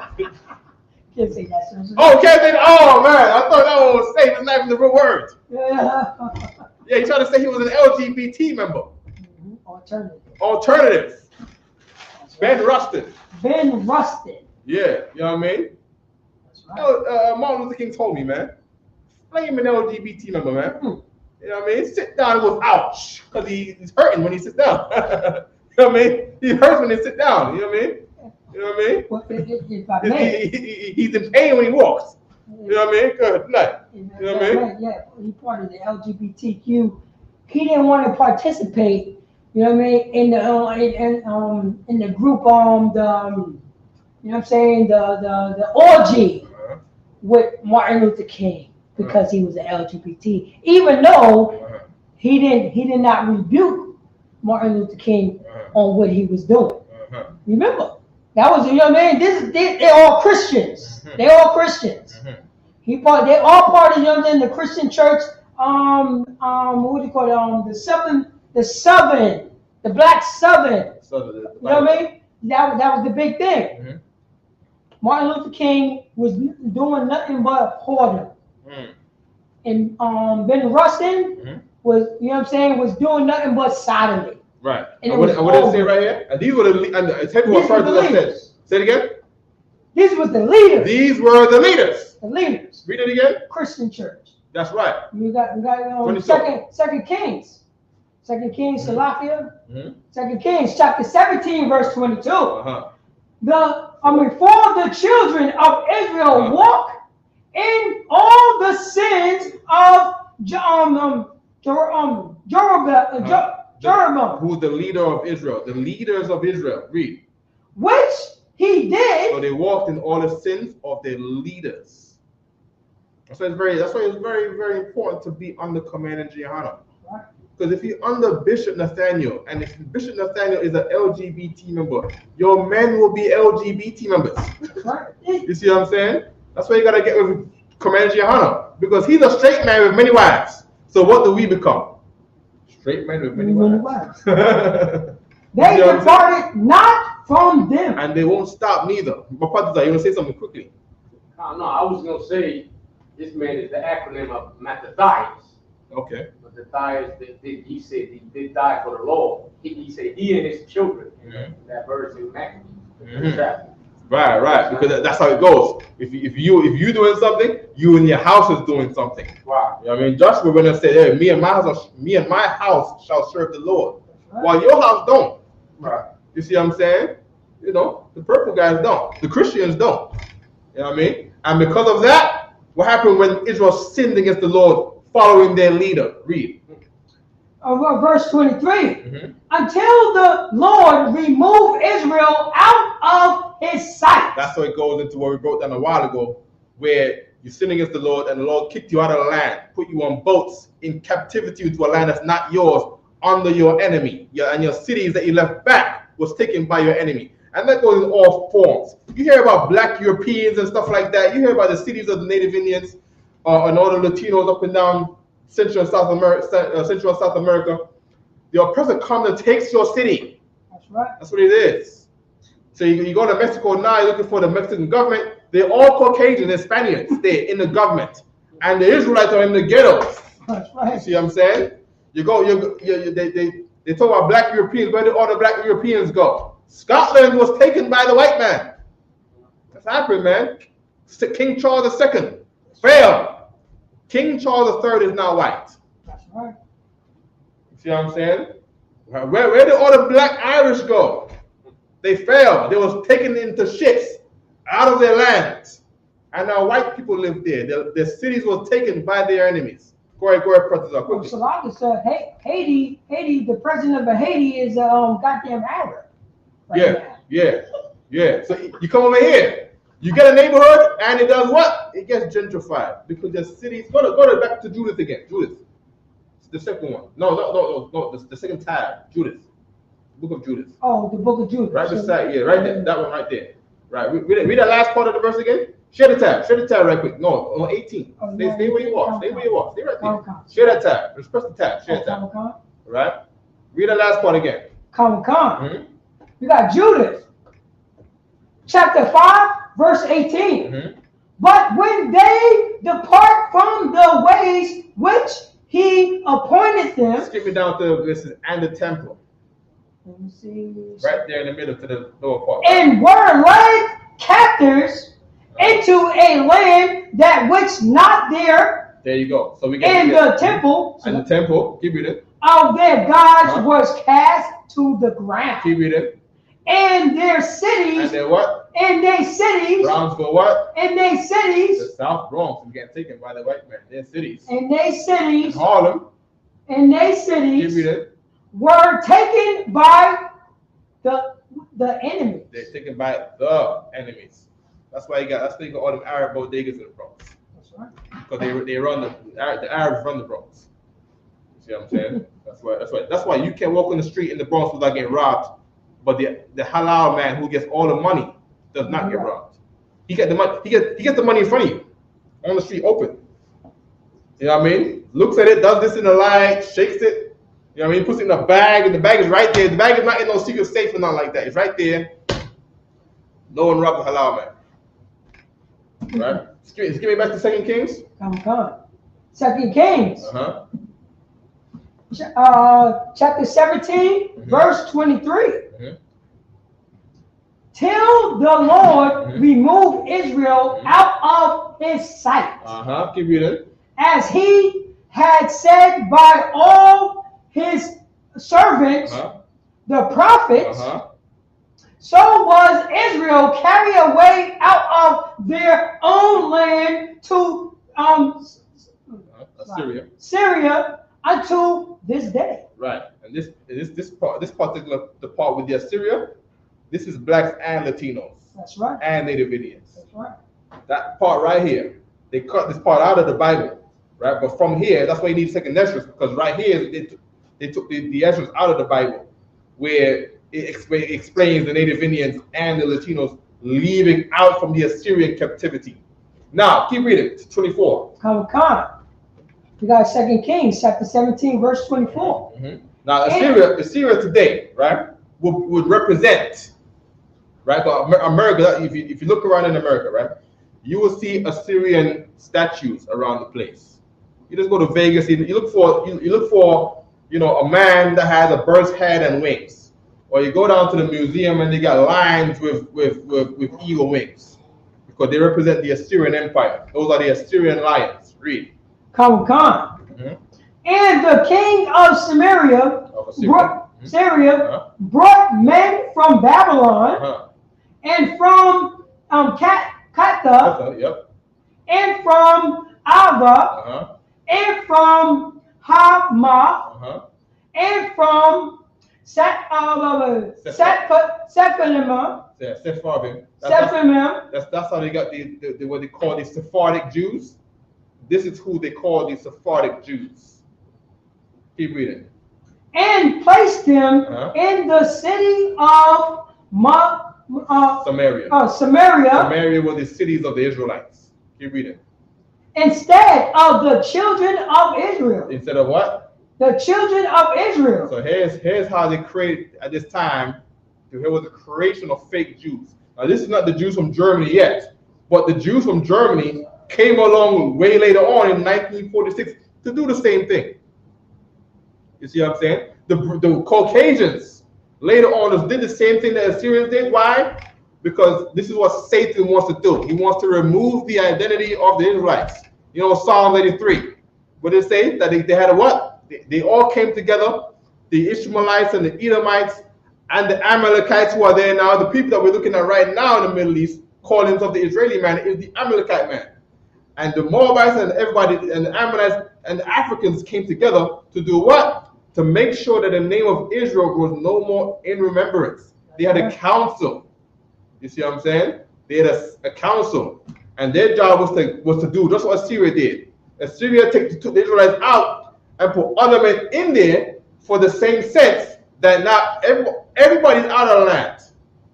[SPEAKER 2] Can't say that.
[SPEAKER 1] Oh, can't say, oh man, I thought that one was safe. It's not even the real word. Yeah, he tried to say he was an LGBT member. Alternative. Ben Rustin.
[SPEAKER 2] Ben Rustin.
[SPEAKER 1] Yeah, you know what I mean?
[SPEAKER 2] That's right.
[SPEAKER 1] Martin Luther King told me, man. Flame an LGBT member, man. You know what I mean? Sit down with ouch, because he's hurting when he sits down. You know what I mean? He hurts when he sits down. You know what I mean? You know what I mean?
[SPEAKER 2] Well, if I may.
[SPEAKER 1] He's in pain when he walks. You know what I mean? Good night. You know what I mean?
[SPEAKER 2] Yeah, he's part of the LGBTQ. He didn't want to participate. You know what I mean? In the group, you know what I'm saying? The orgy with Martin Luther King because he was an LGBT. Even though he did not rebuke Martin Luther King on what he was doing. Remember, that was, you know what I mean? They're all Christians. They're all Christians. They're all part of, you know what I'm saying, the Christian church. What do you call it? The Black Southern. You know what I mean? That was the big thing. Martin Luther King was doing nothing but whoredom. And Ben Rustin was, you know what I'm saying, was doing nothing but sodomy.
[SPEAKER 1] Right. And what does it say right here? And these were the leaders. Say it again.
[SPEAKER 2] These were the leaders.
[SPEAKER 1] These were the leaders.
[SPEAKER 2] The leaders.
[SPEAKER 1] Read it again.
[SPEAKER 2] Christian church.
[SPEAKER 1] That's right.
[SPEAKER 2] We got Second Kings. 2 Kings, Salakia. 2 Kings, chapter 17, verse 22. For the children of Israel walk in all the sins of Jeroboam.
[SPEAKER 1] Who's the leader of Israel? The leaders of Israel. Read.
[SPEAKER 2] Which he did.
[SPEAKER 1] So they walked in all the sins of their leaders. That's why it's very, very important to be under command in Jehanna. Because if you're under Bishop Nathaniel, and if Bishop Nathaniel is an LGBT member, your men will be LGBT members. You see what I'm saying? That's why you gotta get with Commander Jehanna, because he's a straight man with many wives. So what do we become? Straight men with many wives.
[SPEAKER 2] They departed not from them.
[SPEAKER 1] And they won't stop neither. Mapatuza, you want to say something quickly?
[SPEAKER 7] No, I was going to say this man is the acronym of Mattathias.
[SPEAKER 1] Okay.
[SPEAKER 7] Mattathias, he said he did die for the Lord. He said he and his children. That verse in Maccabees.
[SPEAKER 1] Right. Because that's how it goes. If you doing something, you and your house is doing something.
[SPEAKER 7] Wow.
[SPEAKER 1] You know what I mean? Joshua when I said, hey, me and my house shall serve the Lord. While your house don't.
[SPEAKER 7] Right.
[SPEAKER 1] You see what I'm saying? You know, the purple guys don't. The Christians don't. You know what I mean? And because of that, what happened when Israel sinned against the Lord following their leader? Read.
[SPEAKER 2] Verse 23. Until the Lord remove Israel out of his sight.
[SPEAKER 1] That's how it goes into what we wrote down a while ago, where you sin against the Lord and the Lord kicked you out of the land, put you on boats in captivity to a land that's not yours, under your enemy. And your cities that you left back was taken by your enemy. And that goes in all forms. You hear about black Europeans and stuff like that. You hear about the cities of the Native Indians and all the Latinos up and down Central and South America. The oppressor comes and takes your city.
[SPEAKER 2] That's right.
[SPEAKER 1] That's what it is. So you go to Mexico now, you're looking for the Mexican government. They're all Caucasian, they're Spaniards. They're in the government. And the Israelites are in the ghettos.
[SPEAKER 2] That's right.
[SPEAKER 1] You see what I'm saying? They talk about black Europeans. Where did all the black Europeans go? Scotland was taken by the white man. That's happened, man. King Charles II failed. King Charles III is now white.
[SPEAKER 2] That's right.
[SPEAKER 1] You see what I'm saying? Where did all the black Irish go? They failed. They was taken into ships out of their lands. And now white people live there. Their cities were taken by their enemies. Go ahead, quickly.
[SPEAKER 2] So Haiti, the president of Haiti is goddamn Arab.
[SPEAKER 1] Yeah. So you come over here, you get a neighborhood, and it does what? It gets gentrified because the cities. Go back to Judith again. Judith, the second one. No. The second tab. Judith, Book of Judith.
[SPEAKER 2] Oh, the Book of Judith.
[SPEAKER 1] Right beside, right there. That one right there. Right. Read that last part of the verse again. Share the tab right quick. No, 18. Stay where you are. Stay right there. Share that tab. Just press the tab. Share the tab. Right. Read the last part again.
[SPEAKER 2] We got Judith, chapter 5, verse 18. But when they depart from the ways which he appointed them.
[SPEAKER 1] Skip me down to this is and the temple.
[SPEAKER 2] Let me see.
[SPEAKER 1] Right there in the middle to the lower part.
[SPEAKER 2] And were led captors into a land that which not there.
[SPEAKER 1] There you go. So we get
[SPEAKER 2] the temple.
[SPEAKER 1] And the temple. Keep reading.
[SPEAKER 2] Of their gods was cast to the ground.
[SPEAKER 1] Keep reading.
[SPEAKER 2] And their cities.
[SPEAKER 1] And their what?
[SPEAKER 2] And their cities.
[SPEAKER 1] Brownsville what?
[SPEAKER 2] And their cities.
[SPEAKER 1] The South Bronx is getting taken by the white man. Their cities.
[SPEAKER 2] And their cities.
[SPEAKER 1] And Harlem.
[SPEAKER 2] And their cities.
[SPEAKER 1] Keep reading.
[SPEAKER 2] Were taken by the enemies.
[SPEAKER 1] They're taken by the enemies. That's why you got all them Arab bodegas in the Bronx.
[SPEAKER 2] That's right.
[SPEAKER 1] Because they run the Arabs run the Bronx. You see what I'm saying? That's why you can't walk on the street in the Bronx without getting robbed. But the halal man who gets all the money does not get robbed. He gets the money. He gets the money in front of you on the street, open. You know what I mean? Looks at it, does this in the light, shakes it. You know what I mean? Puts it in a bag, and the bag is right there. The bag is not in no secret safe or nothing like that. It's right there. No one robbed the halal man. Right? Let's give me back to 2 Kings.
[SPEAKER 2] Come on. 2 Kings. Chapter 17, verse 23. Till the Lord remove Israel out of his sight.
[SPEAKER 1] Keep reading.
[SPEAKER 2] As he had said by all his servants, the prophets, so was Israel carried away out of their own land to Syria unto this day.
[SPEAKER 1] Right, and this particular part with the Assyria, this is blacks and Latinos.
[SPEAKER 2] That's right.
[SPEAKER 1] And Native Indians.
[SPEAKER 2] That's right.
[SPEAKER 1] That part right here, they cut this part out of the Bible, right? But from here, that's why you need second Esdras, because right here they took the Esdras out of the Bible, where it explains the Native Indians and the Latinos leaving out from the Assyrian captivity. Now, keep reading, 24.
[SPEAKER 2] Come. We got 2 Kings chapter 17, verse 24.
[SPEAKER 1] Mm-hmm. Now, Assyria today, right, would represent, right, America. If you look around in America, right, you will see Assyrian statues around the place. You just go to Vegas, you look for a man that has a bird's head and wings, or you go down to the museum and they got lions with eagle wings, because they represent the Assyrian Empire. Those are the Assyrian lions. Read.
[SPEAKER 2] Come. Mm-hmm. And the king of Samaria brought men from Babylon and from Katha, and from Ava, and from Hamath, and from Sepharvaim.
[SPEAKER 1] That's how they got the what they call the Sephardic Jews. This is who they call the Sephardic Jews. Keep reading.
[SPEAKER 2] And placed them in the city of
[SPEAKER 1] Samaria. Samaria were the cities of the Israelites. Keep reading.
[SPEAKER 2] Instead of the children of Israel.
[SPEAKER 1] Instead of what?
[SPEAKER 2] The children of Israel.
[SPEAKER 1] So here's how they created at this time. Here was the creation of fake Jews. Now this is not the Jews from Germany yet, but the Jews from Germany came along way later on in 1946 to do the same thing. You see what I'm saying? The Caucasians later on just did the same thing that the Assyrians did. Why? Because this is what Satan wants to do. He wants to remove the identity of the Israelites. You know, Psalm 83. What they say? That they had a what? They all came together, the Ishmaelites and the Edomites and the Amalekites who are there now. The people that we're looking at right now in the Middle East, calling themselves the Israeli man, is the Amalekite man. And the Moabites and everybody and the Ammonites and the Africans came together to do what? To make sure that the name of Israel was no more in remembrance. They had a council. You see what I'm saying? They had a council, and their job was to do just what Assyria did. Assyria took the Israelites out and put other men in there for the same sense that now everybody's out of land,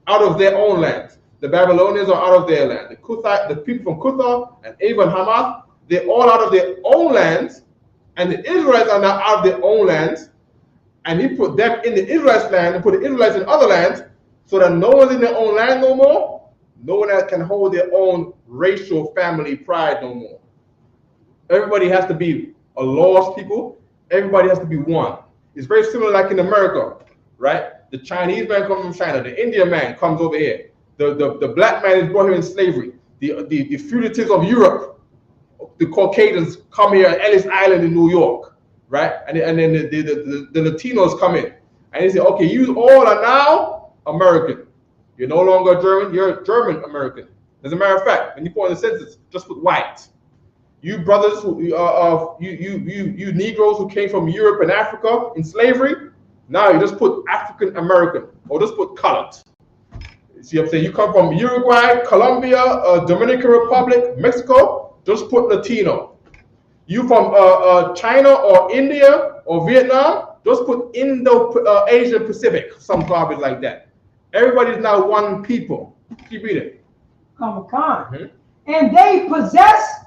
[SPEAKER 1] out of their own land. The Babylonians are out of their land. The people from Kutha and Ava and Hamath, they're all out of their own lands, and the Israelites are now out of their own lands. And he put them in the Israelites' land and put the Israelites in other lands, so that no one's in their own land no more. No one else can hold their own racial family pride no more. Everybody has to be a lost people. Everybody has to be one. It's very similar like in America, right? The Chinese man comes from China. The Indian man comes over here. The black man is brought here in slavery. The fugitives of Europe, the Caucasians come here at Ellis Island in New York, right? And then the Latinos come in. And they say, okay, you all are now American. You're no longer German, you're German American. As a matter of fact, when you put in the census, just put white. You brothers, you Negroes who came from Europe and Africa in slavery, now you just put African American or just put colored. See what I'm saying? You come from Uruguay, Colombia, Dominican Republic, Mexico, just put Latino. You from China or India or Vietnam, just put Indo-Asian Pacific, some garbage like that. Everybody's now one people. Keep reading.
[SPEAKER 2] And they possess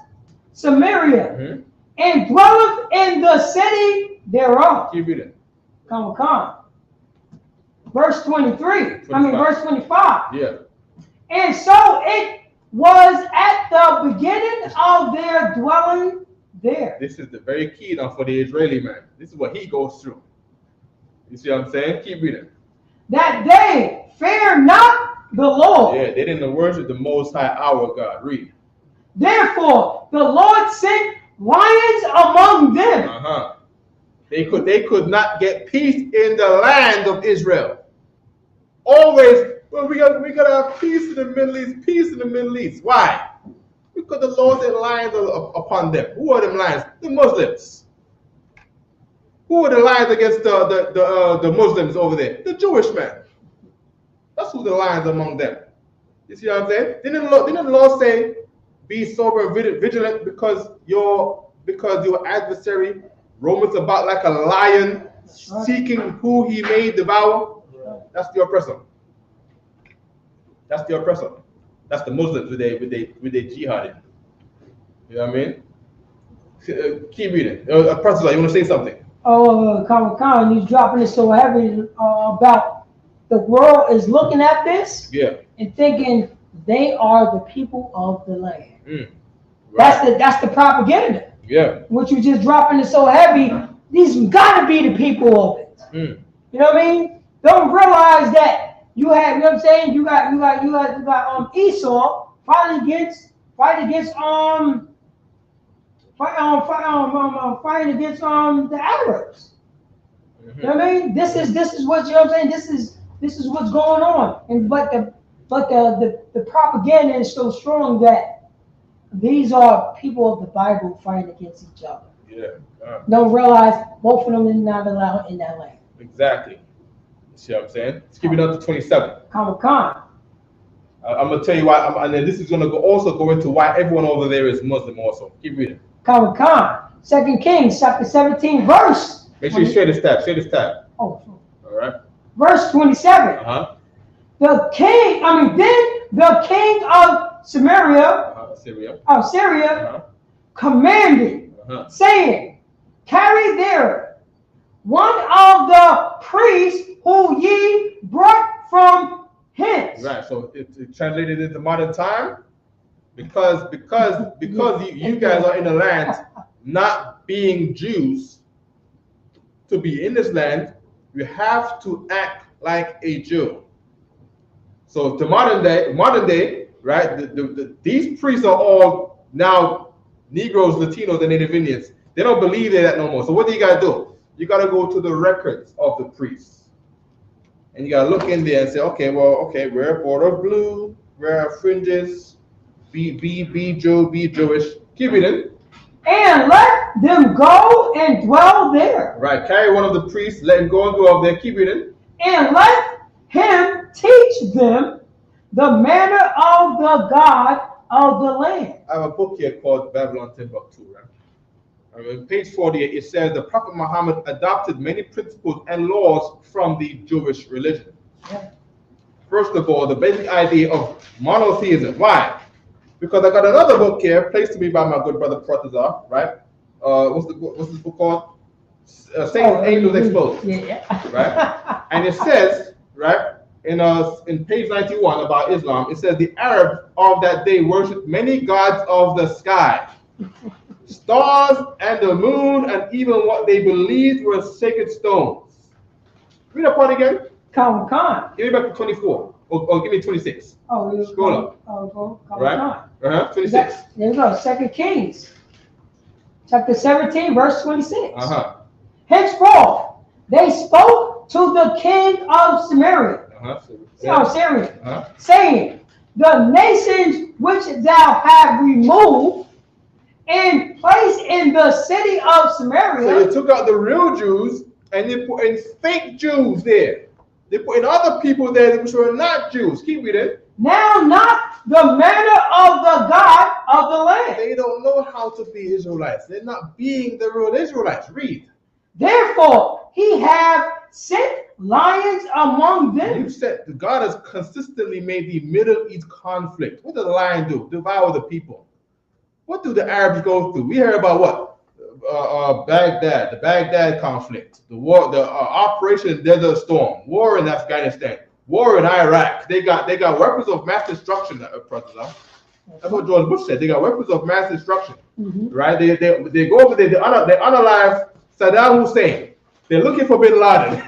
[SPEAKER 2] Samaria and dwelleth in the city thereof.
[SPEAKER 1] Keep reading.
[SPEAKER 2] Verse 23. Verse 25.
[SPEAKER 1] Yeah.
[SPEAKER 2] And so it was at the beginning of their dwelling there.
[SPEAKER 1] This is the very key now for the Israeli man. This is what he goes through. You see what I'm saying? Keep reading.
[SPEAKER 2] That they fear not the Lord.
[SPEAKER 1] Yeah, they didn't worship the Most High our God. Read.
[SPEAKER 2] Therefore, the Lord sent lions among them.
[SPEAKER 1] They could not get peace in the land of Israel. Always, well, we we gotta have peace in the Middle East, peace in the Middle East. Why? Because the Lord said lions are upon them. Who are them lions? The Muslims. Who are the lions against the Muslims over there? The Jewish man. That's who the lions among them. You see what I'm saying? Didn't the Lord say, be sober and vigilant because your adversary roameth about like a lion, seeking who he may devour? That's the oppressor. That's the oppressor. That's the Muslims with their jihad. You know what I mean? Keep reading. Professor, you want to say something?
[SPEAKER 2] Oh, Khan, he's dropping it so heavy about the world is looking at this and thinking they are the people of the land. Right. That's the propaganda.
[SPEAKER 1] Yeah.
[SPEAKER 2] What you just dropping it so heavy, these gotta be the people of it. You know what I mean? Don't realize that you have, you know what I'm saying? You got Esau fighting against the Arabs. You know what I mean? This is what, you know what I'm saying? This is what's going on. And but the propaganda is so strong that these are people of the Bible fighting against each other.
[SPEAKER 1] Yeah.
[SPEAKER 2] Don't realize both of them are not allowed in that land.
[SPEAKER 1] Exactly. You see what I'm saying? Let's keep it up to 27.
[SPEAKER 2] Khan.
[SPEAKER 1] I'm gonna tell you why, and then this is gonna also go into why everyone over there is Muslim. Also, keep reading.
[SPEAKER 2] Khan. 2 Kings chapter 17 verse.
[SPEAKER 1] Make sure you share this tab.
[SPEAKER 2] Oh,
[SPEAKER 1] all right.
[SPEAKER 2] Verse 27. Then the king of Syria commanded, saying, carry there one of the priests who ye brought from hence.
[SPEAKER 1] Right. So it's translated into modern time because you guys are in the land, not being Jews. To be in this land, you have to act like a Jew. So to modern day, right? These priests are all now Negroes, Latinos, and Native Indians. They don't believe in that no more. So what do you gotta do? You gotta go to the records of the priests, and you gotta look in there and say, okay, we're a border of blue, we're fringes, be Jewish. Keep reading.
[SPEAKER 2] And let them go and dwell there.
[SPEAKER 1] Right, carry one of the priests, let him go and dwell there. Keep reading.
[SPEAKER 2] And let him teach them the manner of the God of the land.
[SPEAKER 1] I have a book here called Babylon Timbuktu, right? On page 48, it says the Prophet Muhammad adopted many principles and laws from the Jewish religion. First of all, the basic idea of monotheism. Why? Because I got another book here, placed to me by my good brother Protazar, right? What's this book called? Saints, Angels Exposed. Right? And it says, right, in page 91 about Islam, it says the Arabs of that day worshipped many gods of the sky, stars and the moon, and even what they believed were sacred stones. Read that part again.
[SPEAKER 2] Khan.
[SPEAKER 1] Give me back to 24, or give me 26.
[SPEAKER 2] Oh,
[SPEAKER 1] scroll up.
[SPEAKER 2] Go.
[SPEAKER 1] Right? 26.
[SPEAKER 2] There you go. 2 Kings, chapter 17, verse 26. Henceforth, they spoke to the king of Samaria, Syria, saying, the nations which thou have removed and placed in the city of Samaria.
[SPEAKER 1] So they took out the real Jews and they put in fake Jews there. They put in other people there which were not Jews. Keep reading.
[SPEAKER 2] Now not the manner of the God of the land.
[SPEAKER 1] They don't know how to be Israelites. They're not being the real Israelites. Read.
[SPEAKER 2] Therefore, he have sent lions among them.
[SPEAKER 1] You said God has consistently made the Middle East conflict. What does the lion do? Devour the people. What do the Arabs go through? We hear about what? Baghdad, the Baghdad conflict, the war, the Operation Desert Storm, war in Afghanistan, war in Iraq. They got weapons of mass destruction. That's what George Bush said. They got weapons of mass destruction, right? They go over there. They unalive Saddam Hussein. They're looking for Bin Laden.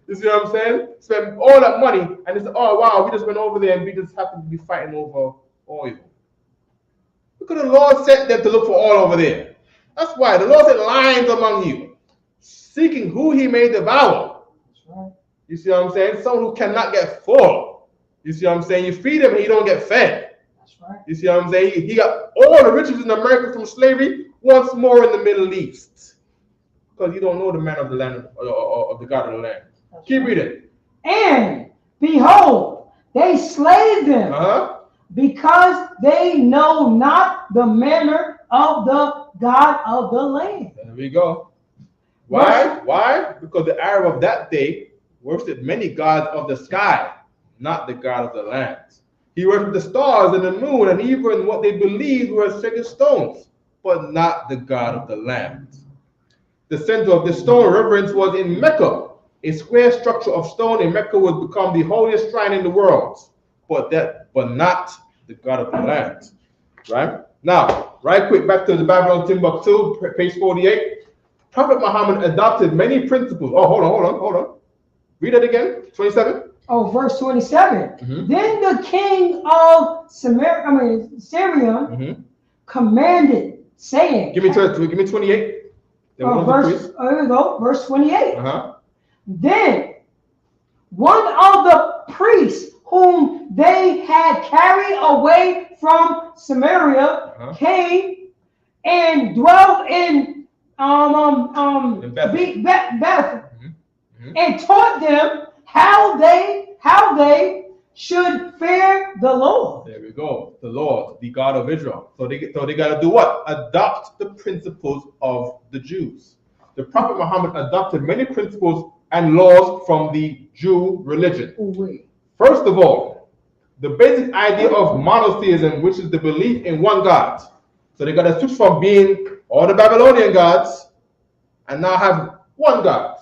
[SPEAKER 1] You see what I'm saying? Spend all that money, and it's oh wow, we just went over there and we just happen to be fighting over oil. Because the Lord sent them to look for oil over there. That's why the Lord said lions among you, seeking who he may devour. You see what I'm saying? Someone who cannot get full. You see what I'm saying? You feed him and he don't get fed.
[SPEAKER 2] That's right.
[SPEAKER 1] You see what I'm saying? He got all the riches in America from slavery, once more in the Middle East. Because you don't know the man of the land, or the God of the land. Keep reading.
[SPEAKER 2] And behold, they slay them because they know not the manner of the God of the land.
[SPEAKER 1] There we go. Why? Why? Because the Arab of that day worshipped many gods of the sky, not the God of the land. He worshipped the stars and the moon and even what they believed were sacred stones, but not the God of the land. The center of this stone reverence was in Mecca. A square structure of stone in Mecca would become the holiest shrine in the world, but not the God of the land. Right? Now, right quick, back to the Babylon Timbuktu, page 48. Prophet Muhammad adopted many principles. Oh, hold on. Read it again, 27.
[SPEAKER 2] Oh, verse 27. Then the king of Syria commanded, saying,
[SPEAKER 1] Give me 28.
[SPEAKER 2] Here we go, verse 28. Then one of the priests whom they had carried away from Samaria came and dwelt in Bethel and taught them how they should fear the Lord.
[SPEAKER 1] There we go. The Lord, the God of Israel. So they got to do what? Adopt the principles of the Jews. The Prophet Muhammad adopted many principles and laws from the Jew religion. First of all, the basic idea of monotheism, which is the belief in one God. So they got to switch from being all the Babylonian gods and now have one God.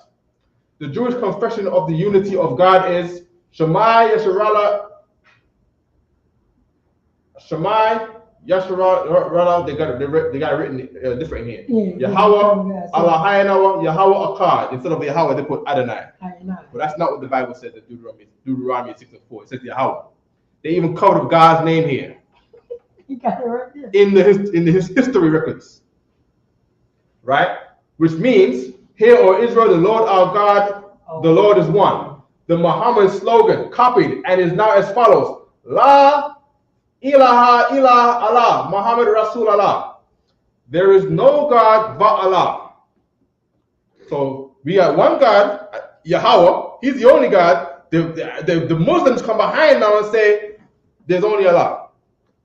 [SPEAKER 1] The Jewish confession of the unity of God is Shema Yasharala. They got it written different here. Yahweh, Allah, Yahweh Akkad. Instead of Yahweh, they put Adonai. But that's not what the Bible says in Deuteronomy 6:4. It says Yahweh. They even covered God's name here.
[SPEAKER 2] You got it right there.
[SPEAKER 1] In his history records. Right? Which means, hear, O Israel, the Lord our God, the Lord is one. The Muhammad slogan copied and is now as follows: La ilaha illa Allah, Muhammad Rasul Allah. There is no God but Allah. So we have one God, Yahweh. He's the only God. The Muslims come behind now and say there's only Allah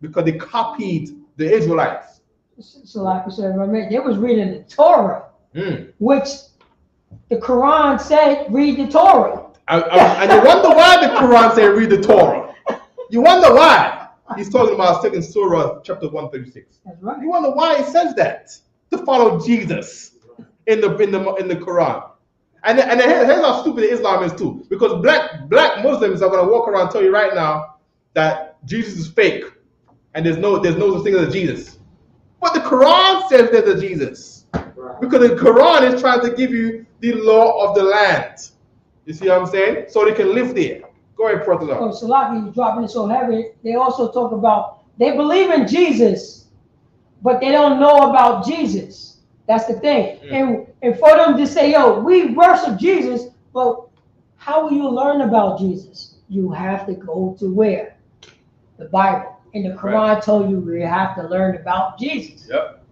[SPEAKER 1] because they copied the Israelites.
[SPEAKER 2] So like I said, they was reading the Torah, which the Quran said read the Torah.
[SPEAKER 1] And you wonder why the Quran said read the Torah. You wonder why. He's talking about 2nd Surah, chapter 136.
[SPEAKER 2] That's right.
[SPEAKER 1] You wonder why he says that? To follow Jesus in the Quran. And here's how stupid Islam is too. Because black Muslims are gonna walk around and tell you right now that Jesus is fake and there's no such thing as a Jesus. But the Quran says there's a Jesus. Because the Quran is trying to give you the law of the land. You see what I'm saying? So they can live there. Go ahead, Brother.
[SPEAKER 2] Oh, Salaki, you're dropping it so heavy. They also talk about, they believe in Jesus, but they don't know about Jesus. That's the thing. And for them to say, yo, we worship Jesus, but how will you learn about Jesus? You have to go to where? The Bible. And the Quran told you have to learn about Jesus.
[SPEAKER 1] Yep.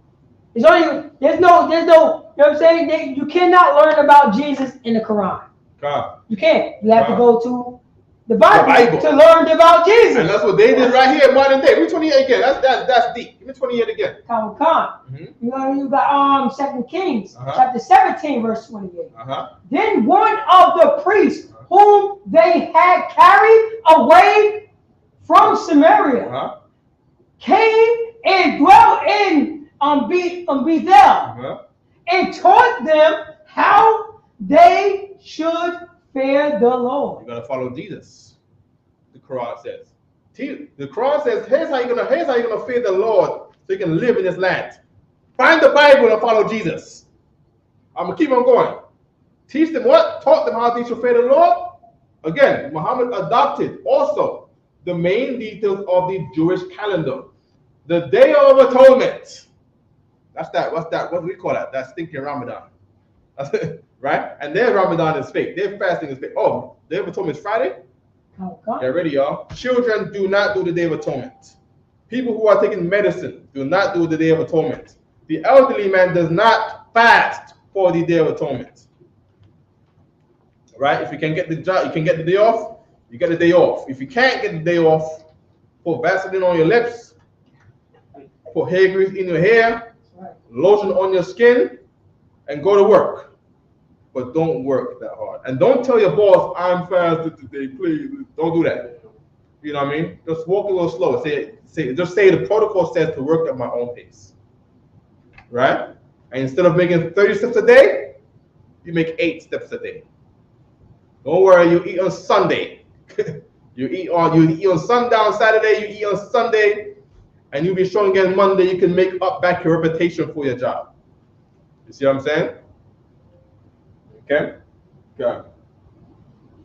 [SPEAKER 2] There's no, you know what I'm saying? You cannot learn about Jesus in the Quran. You can't. You have to go to the Bible to learn about Jesus.
[SPEAKER 1] And that's what they did right here in modern day. Give me 28 again. That's deep. Give me 28 again.
[SPEAKER 2] You know, you got 2 Kings, chapter 17, verse 28. Then one of the priests whom they had carried away from Samaria came and dwelt in Bethel and taught them how they should fear the Lord.
[SPEAKER 1] You gotta follow Jesus. The Quran says. The Quran says, here's how you're gonna fear the Lord so you can live in this land. Find the Bible and follow Jesus. I'm gonna keep on going. Teach them what? Taught them how they should fear the Lord. Again, Muhammad adopted also the main details of the Jewish calendar. The Day of Atonement. That's that. What's that? What do we call that? That's stinking Ramadan. That's it, right? And their Ramadan is fake. Their fasting is fake. Oh, Day of Atonement is Friday?
[SPEAKER 2] Okay.
[SPEAKER 1] Get ready, y'all. Children do not do the Day of Atonement. People who are taking medicine do not do the Day of Atonement. The elderly man does not fast for the Day of Atonement. Right? If you can get the job, you can get the day off, you get the day off. If you can't get the day off, put Vaseline on your lips, put hair grease in your hair, lotion on your skin, and go to work. But don't work that hard. And don't tell your boss, I'm fasted today, please. Don't do that. You know what I mean? Just walk a little slower. Just say the protocol says to work at my own pace. Right? And instead of making 30 steps a day, you make 8 steps a day. Don't worry, you eat on Sunday. you eat on sundown Saturday, you eat on Sunday, and you'll be showing again Monday. You can make up back your reputation for your job. You see what I'm saying? Okay? Good.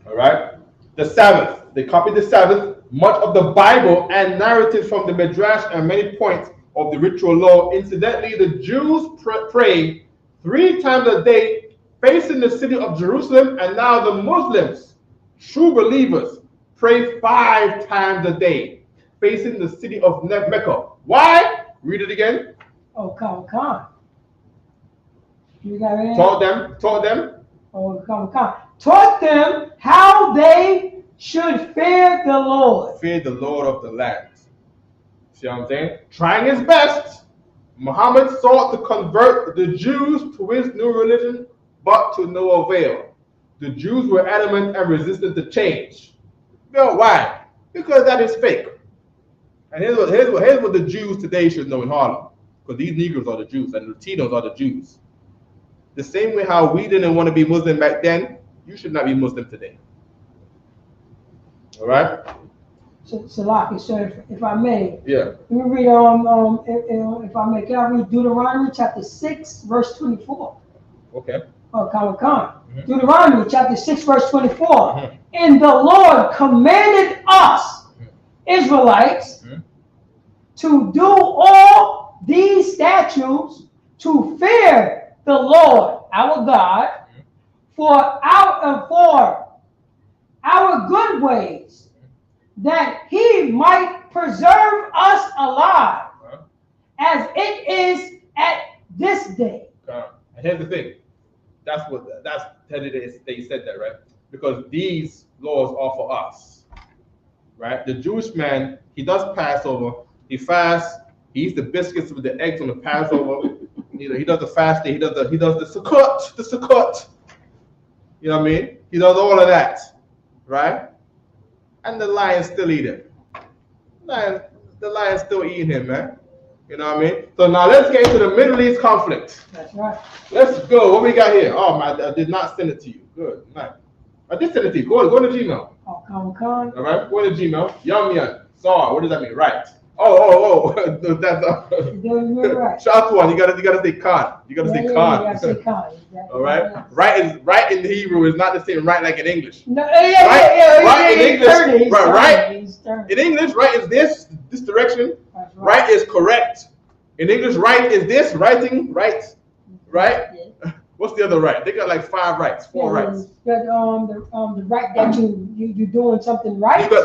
[SPEAKER 1] All right. The Sabbath. They copied the Sabbath. Much of the Bible and narratives from the Midrash and many points of the ritual law. Incidentally, the Jews pray 3 times a day facing the city of Jerusalem, and now the Muslims, true believers, pray 5 times a day facing the city of Mecca. Why? Read it again.
[SPEAKER 2] Oh, come. You got it?
[SPEAKER 1] Taught them.
[SPEAKER 2] Oh, come. Taught them how they should fear the Lord.
[SPEAKER 1] Fear the Lord of the land. See what I'm saying? Trying his best, Muhammad sought to convert the Jews to his new religion, but to no avail. The Jews were adamant and resistant to change. No, why? Because that is fake. And here's what the Jews today should know in Harlem. Because these Negroes are the Jews and Latinos are the Jews. The same way how we didn't want to be Muslim back then, you should not be Muslim today. All right?
[SPEAKER 2] So, Salaki, so if I may,
[SPEAKER 1] yeah.
[SPEAKER 2] Let me read if I may, can I read Deuteronomy chapter 6, verse 24?
[SPEAKER 1] Okay.
[SPEAKER 2] Oh, Khan. Deuteronomy chapter 6, verse 24. And the Lord commanded us, Israelites, to do all these statutes, to fear the Lord our God, for our good ways, that he might preserve us alive, as it is at this day.
[SPEAKER 1] And here's the thing. That's they said that, right? Because these laws are for us, right? The Jewish man, he does Passover, he fasts, he eats the biscuits with the eggs on the Passover. He does the fasting, he does the sukkot. You know what I mean? He does all of that, right? And the lions still eat him. The lions still eating him, man. You know what I mean? So now let's get into the Middle East conflict.
[SPEAKER 2] That's right.
[SPEAKER 1] Let's go. What we got here? Oh, I did not send it to you. Good. Nice. I did send it to you. Go to Gmail.
[SPEAKER 2] Oh, Khan.
[SPEAKER 1] All right. Go to Gmail. Yum. Sorry. What does that mean? Right. Oh. That's
[SPEAKER 2] right.
[SPEAKER 1] Shout out to one. You gotta say Khan. You gotta say Khan.
[SPEAKER 2] You gotta say Khan.
[SPEAKER 1] All right. Right in Hebrew is not the same right like in English.
[SPEAKER 2] No,
[SPEAKER 1] right in English. Right. In English, right is this direction. Right is correct. In English, right is this writing. Right. Yeah. What's the other right? They got like 5 rights, 4 rights.
[SPEAKER 2] The right that you doing something right.
[SPEAKER 1] You got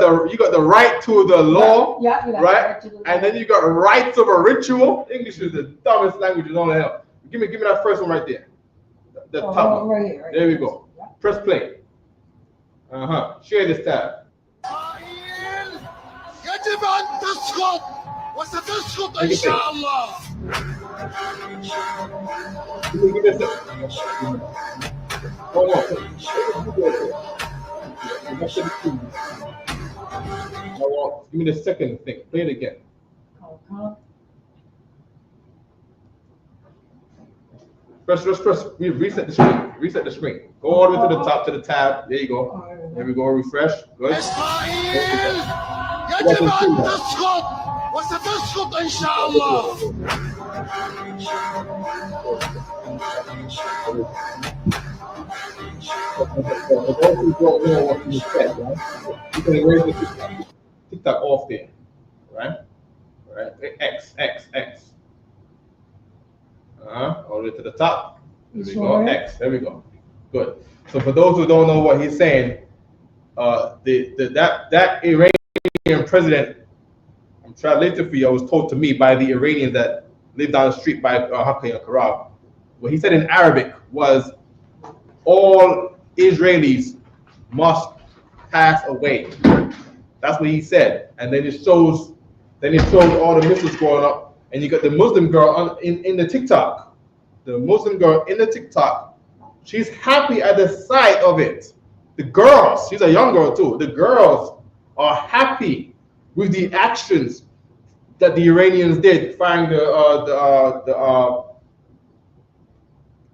[SPEAKER 1] the right to the law.
[SPEAKER 2] Yeah. You got
[SPEAKER 1] right. The and then you got rights of a ritual. English is the dumbest language in all the hell. Give me that first one right there. The top one.
[SPEAKER 2] Right here.
[SPEAKER 1] There we go. Yeah. Press play. Share this tab.
[SPEAKER 8] وستسقط إن شاء الله.
[SPEAKER 1] Give me a second. Hold on. Give me the second thing. Play it again. Press. Reset the screen. Go all the way to the top to the tab. There you go. There we go. Refresh. Good.
[SPEAKER 8] يجب أن تسقط وستسقط إن شاء الله.
[SPEAKER 1] You can erase the TikTok off there, right? X. All the way to the top. There we go. X. There we go. Good. So for those who don't know what he's saying, that Iranian president, I'm translating for you, I was told to me by the Iranians that live down the street by Hakkari and Karab. What he said in Arabic was, all Israelis must pass away. That's what he said. And then it shows all the missiles going up, and you got the Muslim girl in the TikTok. The Muslim girl in the TikTok, she's happy at the sight of it. The girls, she's a young girl too. The girls are happy with the actions that the Iranians did, firing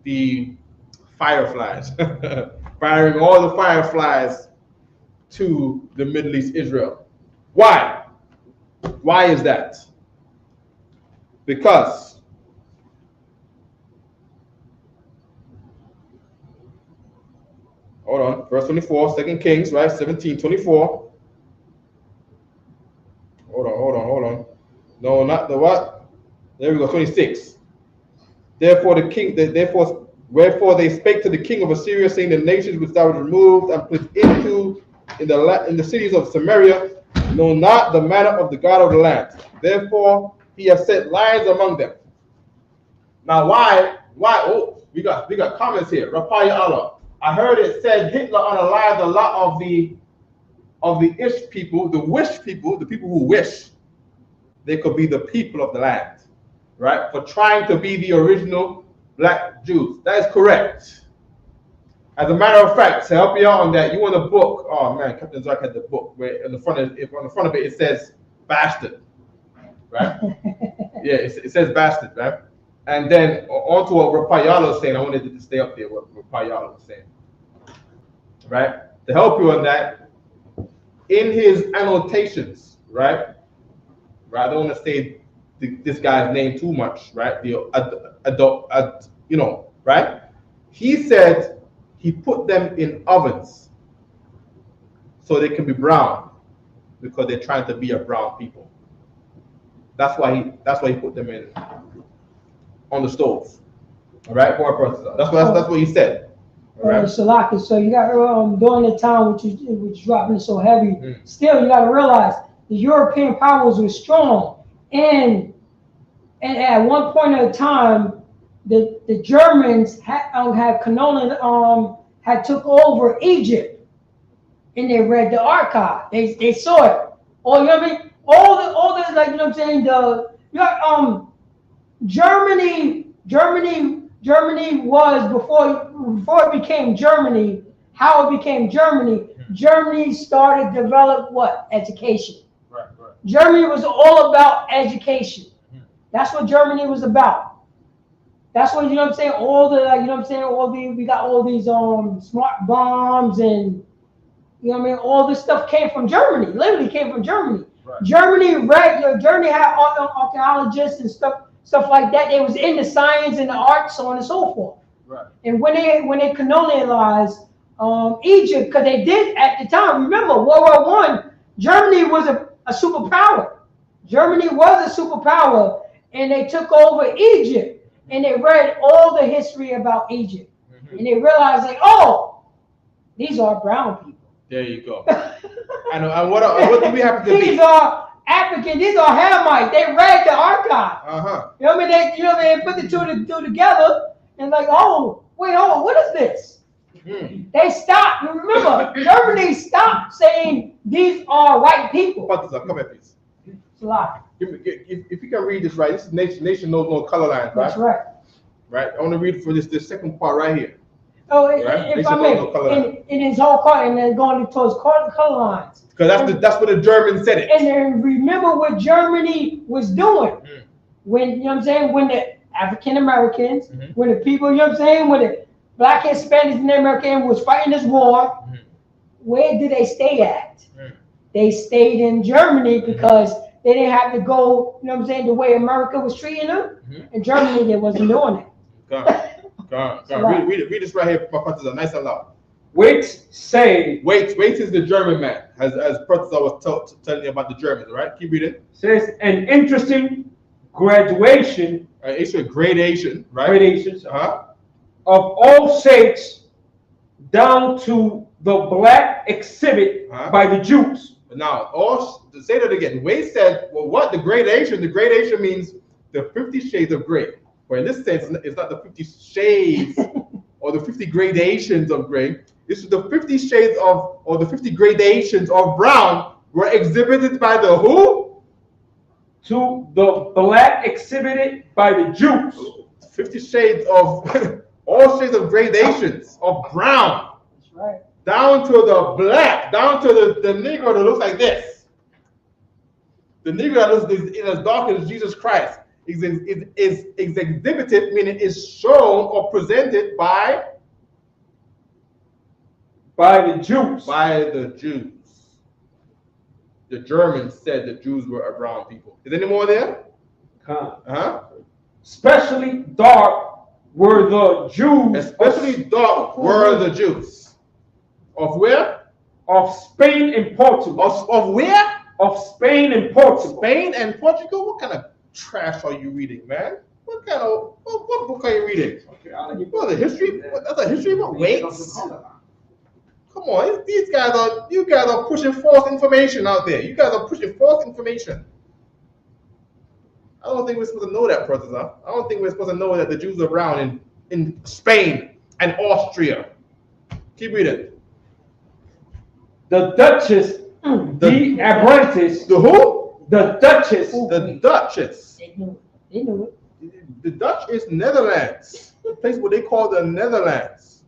[SPEAKER 1] the fireflies, firing all the fireflies to the Middle East, Israel. Why? Why is that? Because hold on, verse 24, 2 Kings, right? 17:24. Hold on. No, not the what? There we go, 26. Wherefore they spake to the king of Assyria, saying, the nations which thou hast removed and put into in the cities of Samaria know not the manner of the God of the land. Therefore he has set lions among them. Now why? Oh, we got comments here. Rapaya Allah. I heard it said Hitler unalived a lot of the ish people, the wish people, the people who wish they could be the people of the land, right? For trying to be the original black Jews. That is correct. As a matter of fact, to help you out on that, you want a book. Oh man, Captain Zark had the book where on the front of it says bastard, right? Yeah, it says bastard, right? And then onto what Rapayala was saying, I wanted to stay up there. What Rapayala was saying, right? To help you on that, in his annotations, right? I don't want to say this guy's name too much, right? Right? He said he put them in ovens so they can be brown because they're trying to be a brown people. That's why he put them in on the stove. All right, for a person. That's what he said. All right.
[SPEAKER 2] Salaki. So you got during the time which is dropping so heavy. Still, you got to realize the European powers were strong, and at one point in time, the Germans had took over Egypt, and they read the archive. They saw it. Or you know what I mean? All the like you know what I'm saying. Germany was before it became Germany. How it became Germany? Germany started to develop what? Education. Right. Germany was all about education. That's what Germany was about. That's what you know what I'm saying. We got all these smart bombs and you know what I mean. All this stuff came from Germany. Literally came from Germany. Right. Germany had archaeologists and stuff like that. They was in the science and the arts, so on and so forth. Right. And when they colonialized Egypt, because they did at the time. Remember, World War I, Germany was a superpower. Germany was a superpower, and they took over Egypt, and they read all the history about Egypt, and they realized, like, oh, these are brown people.
[SPEAKER 1] There you go. And what do we have to do?
[SPEAKER 2] These are African. These are Hamites. They read the archive. You know what I mean? They put the two together, and like, oh, wait, what is this? They stopped. Remember, Germany stopped saying these are white people.
[SPEAKER 1] Come here, please.
[SPEAKER 2] It's a lot.
[SPEAKER 1] If you can read this right, this is nation knows no color lines, right?
[SPEAKER 2] That's right.
[SPEAKER 1] Right. I want to read for this second part right here.
[SPEAKER 2] Oh, right? If I may, in his whole part, and then going towards color lines.
[SPEAKER 1] Because that's what the Germans said it.
[SPEAKER 2] And then remember what Germany was doing when you know what I'm saying, when the African Americans, when the people, you know what I'm saying, when the Black, Hispanics, and American was fighting this war, where did they stay at? They stayed in Germany because they didn't have to go, you know what I'm saying, the way America was treating them. In Germany, they wasn't doing it.
[SPEAKER 1] Read this right here, Professor, nice and loud.
[SPEAKER 9] Waits
[SPEAKER 1] is the German man, as Professor was telling you about the Germans, right? Keep reading.
[SPEAKER 9] Says an interesting graduation.
[SPEAKER 1] It's a gradation, right?
[SPEAKER 9] Gradations. Of all sects down to the black exhibit by the Jews.
[SPEAKER 1] Now, to say that again, Wade said, well, what the gradation? The gradation means the 50 shades of gray. But in this sense, it's not the 50 shades or the 50 gradations of gray. This is the 50 shades of, or the 50 gradations of brown were exhibited by the who?
[SPEAKER 9] To the black exhibited by the Jews.
[SPEAKER 1] 50 shades of, all shades of gradations of brown.
[SPEAKER 2] That's right.
[SPEAKER 1] Down to the black, down to the Negro that looks like this. The Negro that looks as dark as Jesus Christ is exhibited, meaning is shown or presented by
[SPEAKER 9] the Jews.
[SPEAKER 1] By the Jews. The Germans said the Jews were a brown people. Is there any more there?
[SPEAKER 9] Especially dark were the Jews.
[SPEAKER 1] Especially dark were the Jews. Of where?
[SPEAKER 9] Of Spain and Portugal.
[SPEAKER 1] Of where?
[SPEAKER 9] Of Spain and Portugal.
[SPEAKER 1] Spain and Portugal? What kind of trash are you reading, man? What book are you reading? What, the history? That's a history book? Wait. Come on, you guys are pushing false information out there. You guys are pushing false information. I don't think we're supposed to know that, Professor. I don't think we're supposed to know that the Jews are brown in Spain and Austria. Keep reading.
[SPEAKER 9] The Duchess de Abrantes.
[SPEAKER 1] The who?
[SPEAKER 9] The Duchess.
[SPEAKER 1] The Duchess.
[SPEAKER 2] They knew it.
[SPEAKER 1] The Dutch is Netherlands. The place what they call the Netherlands.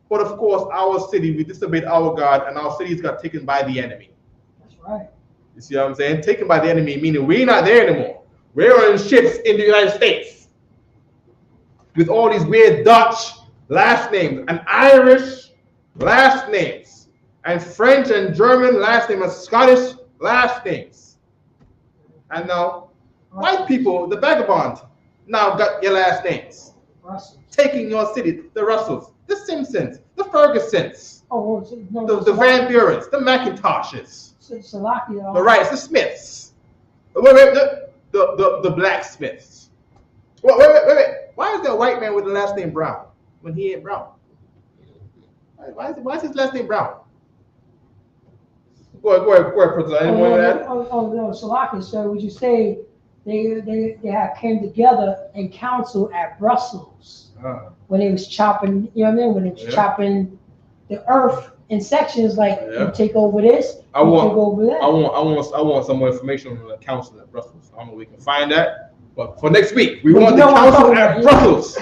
[SPEAKER 1] But of course, our city, we disobeyed our God, and our cities got taken by the enemy.
[SPEAKER 2] That's right.
[SPEAKER 1] You see what I'm saying? Taken by the enemy, meaning we're not there anymore. We're on ships in the United States with all these weird Dutch last names and Irish last names and French and German last names and Scottish last names. And now white people, the vagabond, now got your last names.
[SPEAKER 2] Russell.
[SPEAKER 1] Taking your city, the Russells, the Simpsons, the Fergusons, the Van Burens, the McIntoshes, the Wrights, the Smiths, the blacksmiths. Wait. Why is there a white man with the last name Brown when he ain't brown? Why is his last name Brown? Go ahead, Professor. Anyone want to add?
[SPEAKER 2] No, Salaki. So would you say they had came together in council at Brussels when they was chopping, you know what I mean? When they was chopping the earth in sections, like you take over this, take over that.
[SPEAKER 1] I want some more information on the council at Brussels. I don't know if we can find that, but for next week we want the council at Brussels.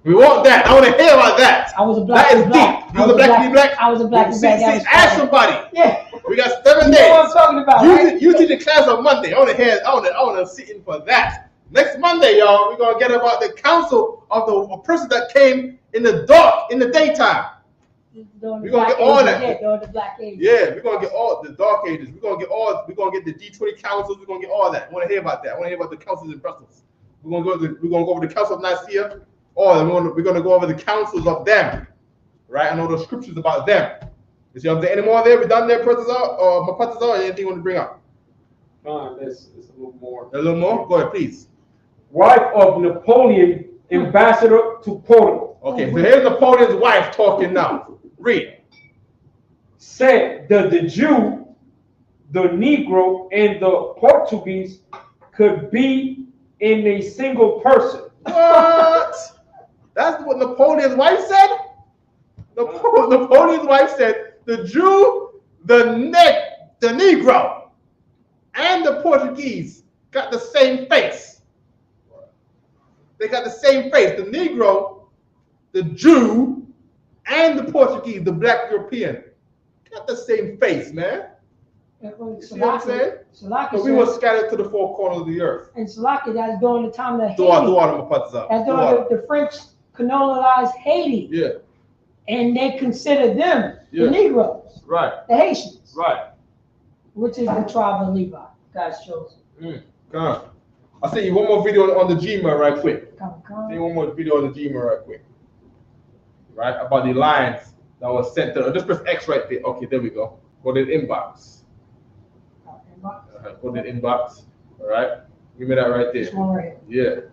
[SPEAKER 1] We want that. I want to hear about that.
[SPEAKER 2] I was a black.
[SPEAKER 1] That is deep. You was a black to be black.
[SPEAKER 2] I was a black to be black.
[SPEAKER 1] Ask somebody.
[SPEAKER 2] Yeah.
[SPEAKER 1] We got 7 days.
[SPEAKER 2] You know what I'm talking about, right?
[SPEAKER 1] You teach the class on Monday. I want to sit in for that. Next Monday, y'all, we're gonna get about the council of a person that came in the dark, in the daytime. We're gonna get all that.
[SPEAKER 2] Yeah, during the Black Ages.
[SPEAKER 1] Yeah, we're gonna get all the dark ages. We're gonna get the G20 councils. We're gonna get all that. I want to hear about that. I want to hear about the councils in Brussels. We're gonna go over the council of Nicaea. We're gonna go over the councils of them, right? And all the scriptures about them. You see what I'm saying? Any more there? We done there, Professor? Or anything you want to bring up?
[SPEAKER 9] There's a little more.
[SPEAKER 1] A little more? Go ahead, please.
[SPEAKER 9] Wife of Napoleon, ambassador to Portugal.
[SPEAKER 1] Okay, so here's Napoleon's wife talking now. Read.
[SPEAKER 9] Said that the Jew, the Negro, and the Portuguese could be in a single person.
[SPEAKER 1] What? That's what Napoleon's wife said? Napoleon's wife said the Jew, the Negro, and the Portuguese got the same face. They got the same face. The Negro, the Jew, and the Portuguese, the black European, got the same face, man. You see what I'm saying? But we were scattered to the four corners of the earth.
[SPEAKER 2] And Salaki, that's during the time that
[SPEAKER 1] Haiti.
[SPEAKER 2] That's during the French colonized Haiti.
[SPEAKER 1] Yeah.
[SPEAKER 2] And they considered them the Negroes.
[SPEAKER 1] Right.
[SPEAKER 2] The Haitians.
[SPEAKER 1] Right.
[SPEAKER 2] Which is the tribe of Levi. God's chosen.
[SPEAKER 1] Come on. I'll send you one more video on the Gmail right quick.
[SPEAKER 2] Come.
[SPEAKER 1] Send you one more video on the Gmail right quick. Right? About the lines that was sent to. Just press X right there. Okay, there we go. Go to the inbox. Go to the inbox. All right. Give me that right there.
[SPEAKER 2] This one right
[SPEAKER 1] here.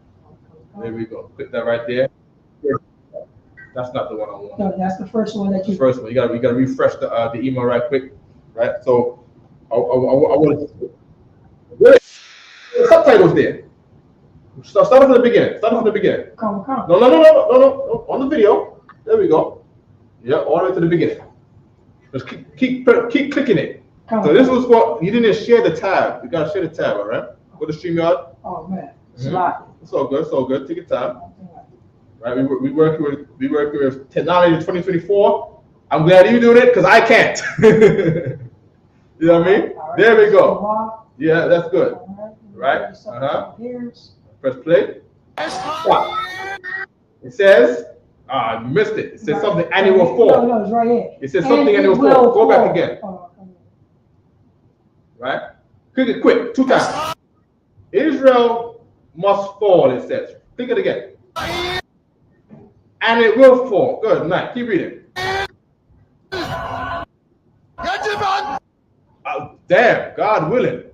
[SPEAKER 1] Yeah. There we go. Click that right there. That's not the one I want.
[SPEAKER 2] No, that's the first one that you.
[SPEAKER 1] First one. You gotta refresh the email right quick, right? So I want subtitles there. Start from the beginning. Start from the beginning.
[SPEAKER 2] Come.
[SPEAKER 1] No. On the video. There we go. Yeah, all the way to the beginning. Just keep clicking it. So this was for you didn't share the tab. You gotta share the tab, all right? Go to StreamYard.
[SPEAKER 2] Oh man, it's
[SPEAKER 1] Mm-hmm.
[SPEAKER 2] a lot.
[SPEAKER 1] It's all good. Take your time. Right, we working with technology 2024. I'm glad you doing it because I can't. You know what I mean?
[SPEAKER 2] Right.
[SPEAKER 1] There we go. Yeah, that's good. Right? Press play. Stop. It says, you missed it. It says something annual 4.
[SPEAKER 2] No, it's right here.
[SPEAKER 1] It says something annual 4. Go back again. Right? Click it quick, 2 times. Israel must fall, it says. Click it again. And it will fall. Good night. Keep reading. Damn, God willing.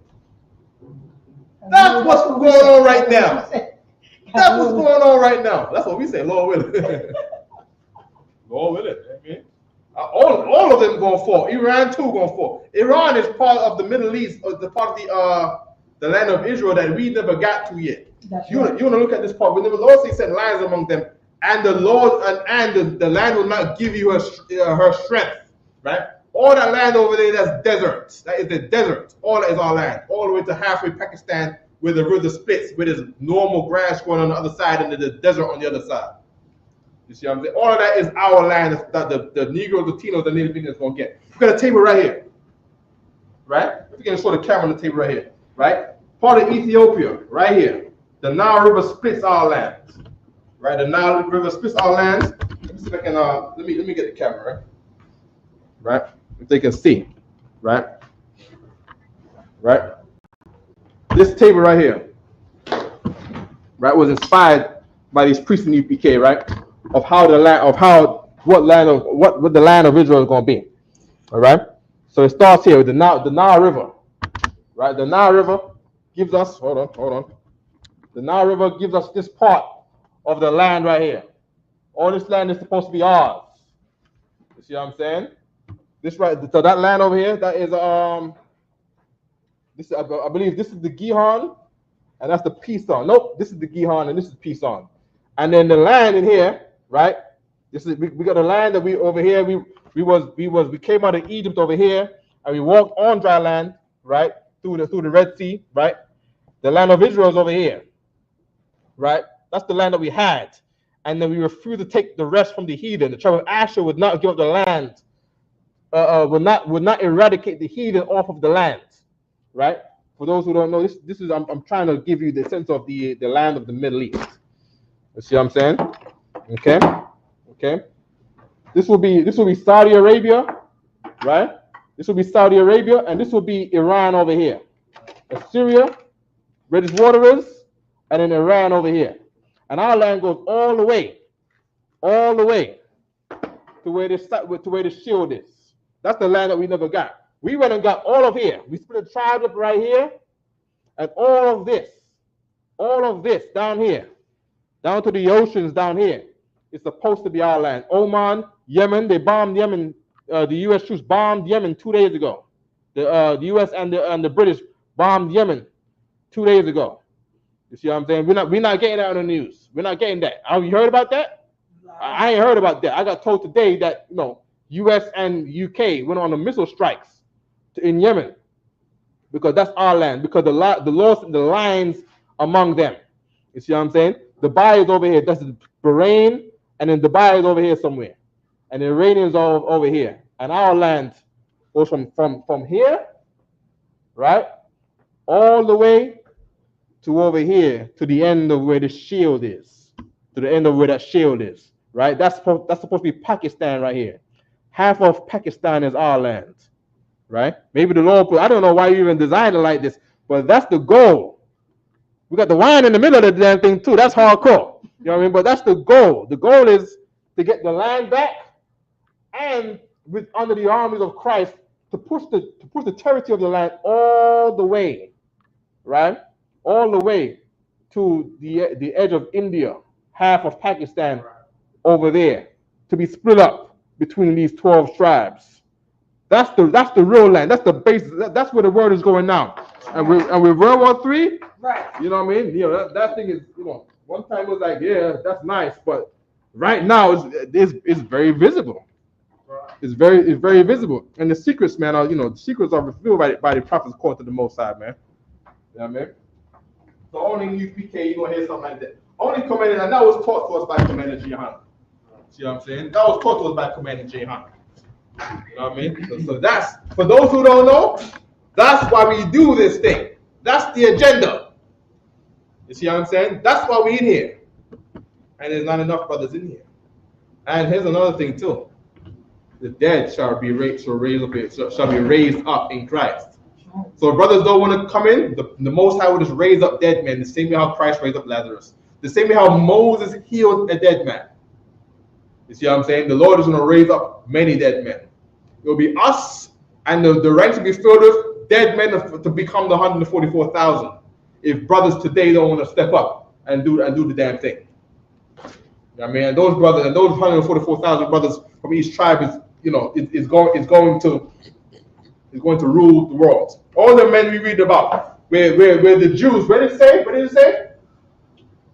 [SPEAKER 1] That's what's going on right now. That's what's going on right now. That's what we say, Lord willing. Lord willing. I mean, all of them going to fall. Iran too going to fall. Iran is part of the Middle East, or the part of the land of Israel that we never got to yet. You want to look at this part. When the Lord said lions among them, and the Lord and the land will not give you her strength, right? All that land over there, that's desert. That is the desert. All that is our land. All the way to halfway Pakistan, where the river splits, where there's normal grass growing on the other side and the desert on the other side. You see what I'm saying? All of that is our land that the Negroes, the Latinos, the Native Indians going to get. We've got a table right here, right? We're going to show the camera on the table right here, right? Part of Ethiopia, right here. The Nile River splits our land. Right, the Nile River splits our lands. Let me see if I can. Let me get the camera. Right, if they can see. Right. This table right here. Right, was inspired by these priests in UPK. Right, of how the land, what the land of Israel is going to be. All right. So it starts here with the Nile River. Right, the Nile River gives us. Hold on. The Nile River gives us this part of the land right here. All this land is supposed to be ours. You see what I'm saying? So that land over here, that is I believe this is the Gihon, and that's the Pison. Nope, this is the Gihon and this is Pison. And then the land in here, right? This is we got the land that we over here. We came out of Egypt over here, and we walked on dry land, right? Through the Red Sea, right? The land of Israel is over here, right? That's the land that we had. And then we refused to take the rest from the heathen. The tribe of Asher would not give up the land, would not eradicate the heathen off of the land, right? For those who don't know, this is I'm trying to give you the sense of the land of the Middle East. You see what I'm saying? Okay. This will be Saudi Arabia, right? This will be Saudi Arabia, and this will be Iran over here. Assyria, reddish waters, and then Iran over here. And our land goes all the way to where the shield is. That's the land that we never got. We went and got all of here. We split the tribes up right here, and all of this down here, down to the oceans down here, is supposed to be our land. Oman, Yemen, they bombed Yemen. The U.S. troops bombed Yemen 2 days ago. The U.S. and the British bombed Yemen 2 days ago. You see what I'm saying? We're not getting that on the news. We're not getting that. Have you heard about that? I ain't heard about that. I got told today that U.S. and UK went on the missile strikes in Yemen because that's our land. Because the lines among them. You see what I'm saying? Dubai is over here. That's Bahrain, and then Dubai is over here somewhere, and the Iranians are over here, and our land goes from here, right, all the way to over here, to the end of where the shield is, to the end of where that shield is, right? That's supposed to be Pakistan right here. Half of Pakistan is our land, right? Maybe the Lord I don't know why you even designed it like this, but that's the goal. We got the wine in the middle of the damn thing too. That's hardcore. You know what I mean? But that's the goal. The goal is to get the land back, and under the armies of Christ to push the territory of the land all the way, right? All the way to the edge of India, half of Pakistan over there, to be split up between these 12 tribes. That's the real land. That's the basis. That's where the world is going now. And with World War III,
[SPEAKER 2] right?
[SPEAKER 1] You know what I mean? You know that thing is, you know, one time it was like, yeah, that's nice, but right now it's very visible. It's very visible, and the secrets, man, are, you know, the secrets are revealed by the prophets called to the Most High, man. You know what I mean? So only UPK, you gonna hear something like that. Only Commander, and that was taught to us by Commander Jehan. See what I'm saying? That was taught to us by Commander Jehan. You know what I mean? So that's, for those who don't know, that's why we do this thing. That's the agenda. You see what I'm saying? That's why we in here. And there's not enough brothers in here. And here's another thing too. The dead shall be raised up in Christ. So brothers don't want to come in, the Most High will just raise up dead men, the same way how Christ raised up Lazarus. The same way how Moses healed a dead man. You see what I'm saying? The Lord is going to raise up many dead men. It will be us, and the ranks will be filled with dead men to become the 144,000. If brothers today don't want to step up and do the damn thing. You know what I mean? And those brothers, and those 144,000 brothers from each tribe is, you know, is going to rule the world. All the men we read about, where the Jews, what did it say?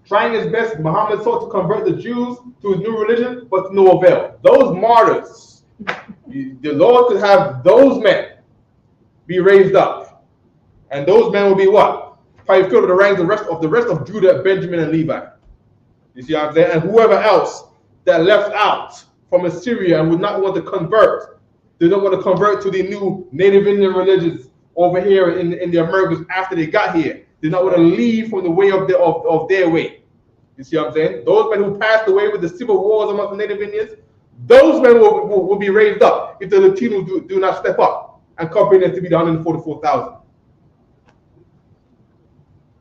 [SPEAKER 1] Trying his best, Muhammad sought to convert the Jews to his new religion, but to no avail. Those martyrs, the Lord could have those men be raised up, and those men will be what? Probably filled with the ranks of the rest of Judah, Benjamin, and Levi. You see what I'm saying? And whoever else that left out from Assyria and would not want to convert, they don't want to convert to the new native Indian religions over here in the Americas after they got here. They don't want to leave from the way of their way. You see what I'm saying? Those men who passed away with the civil wars amongst the native Indians, those men will be raised up if the Latinos do not step up and comprehend to be the 144,000.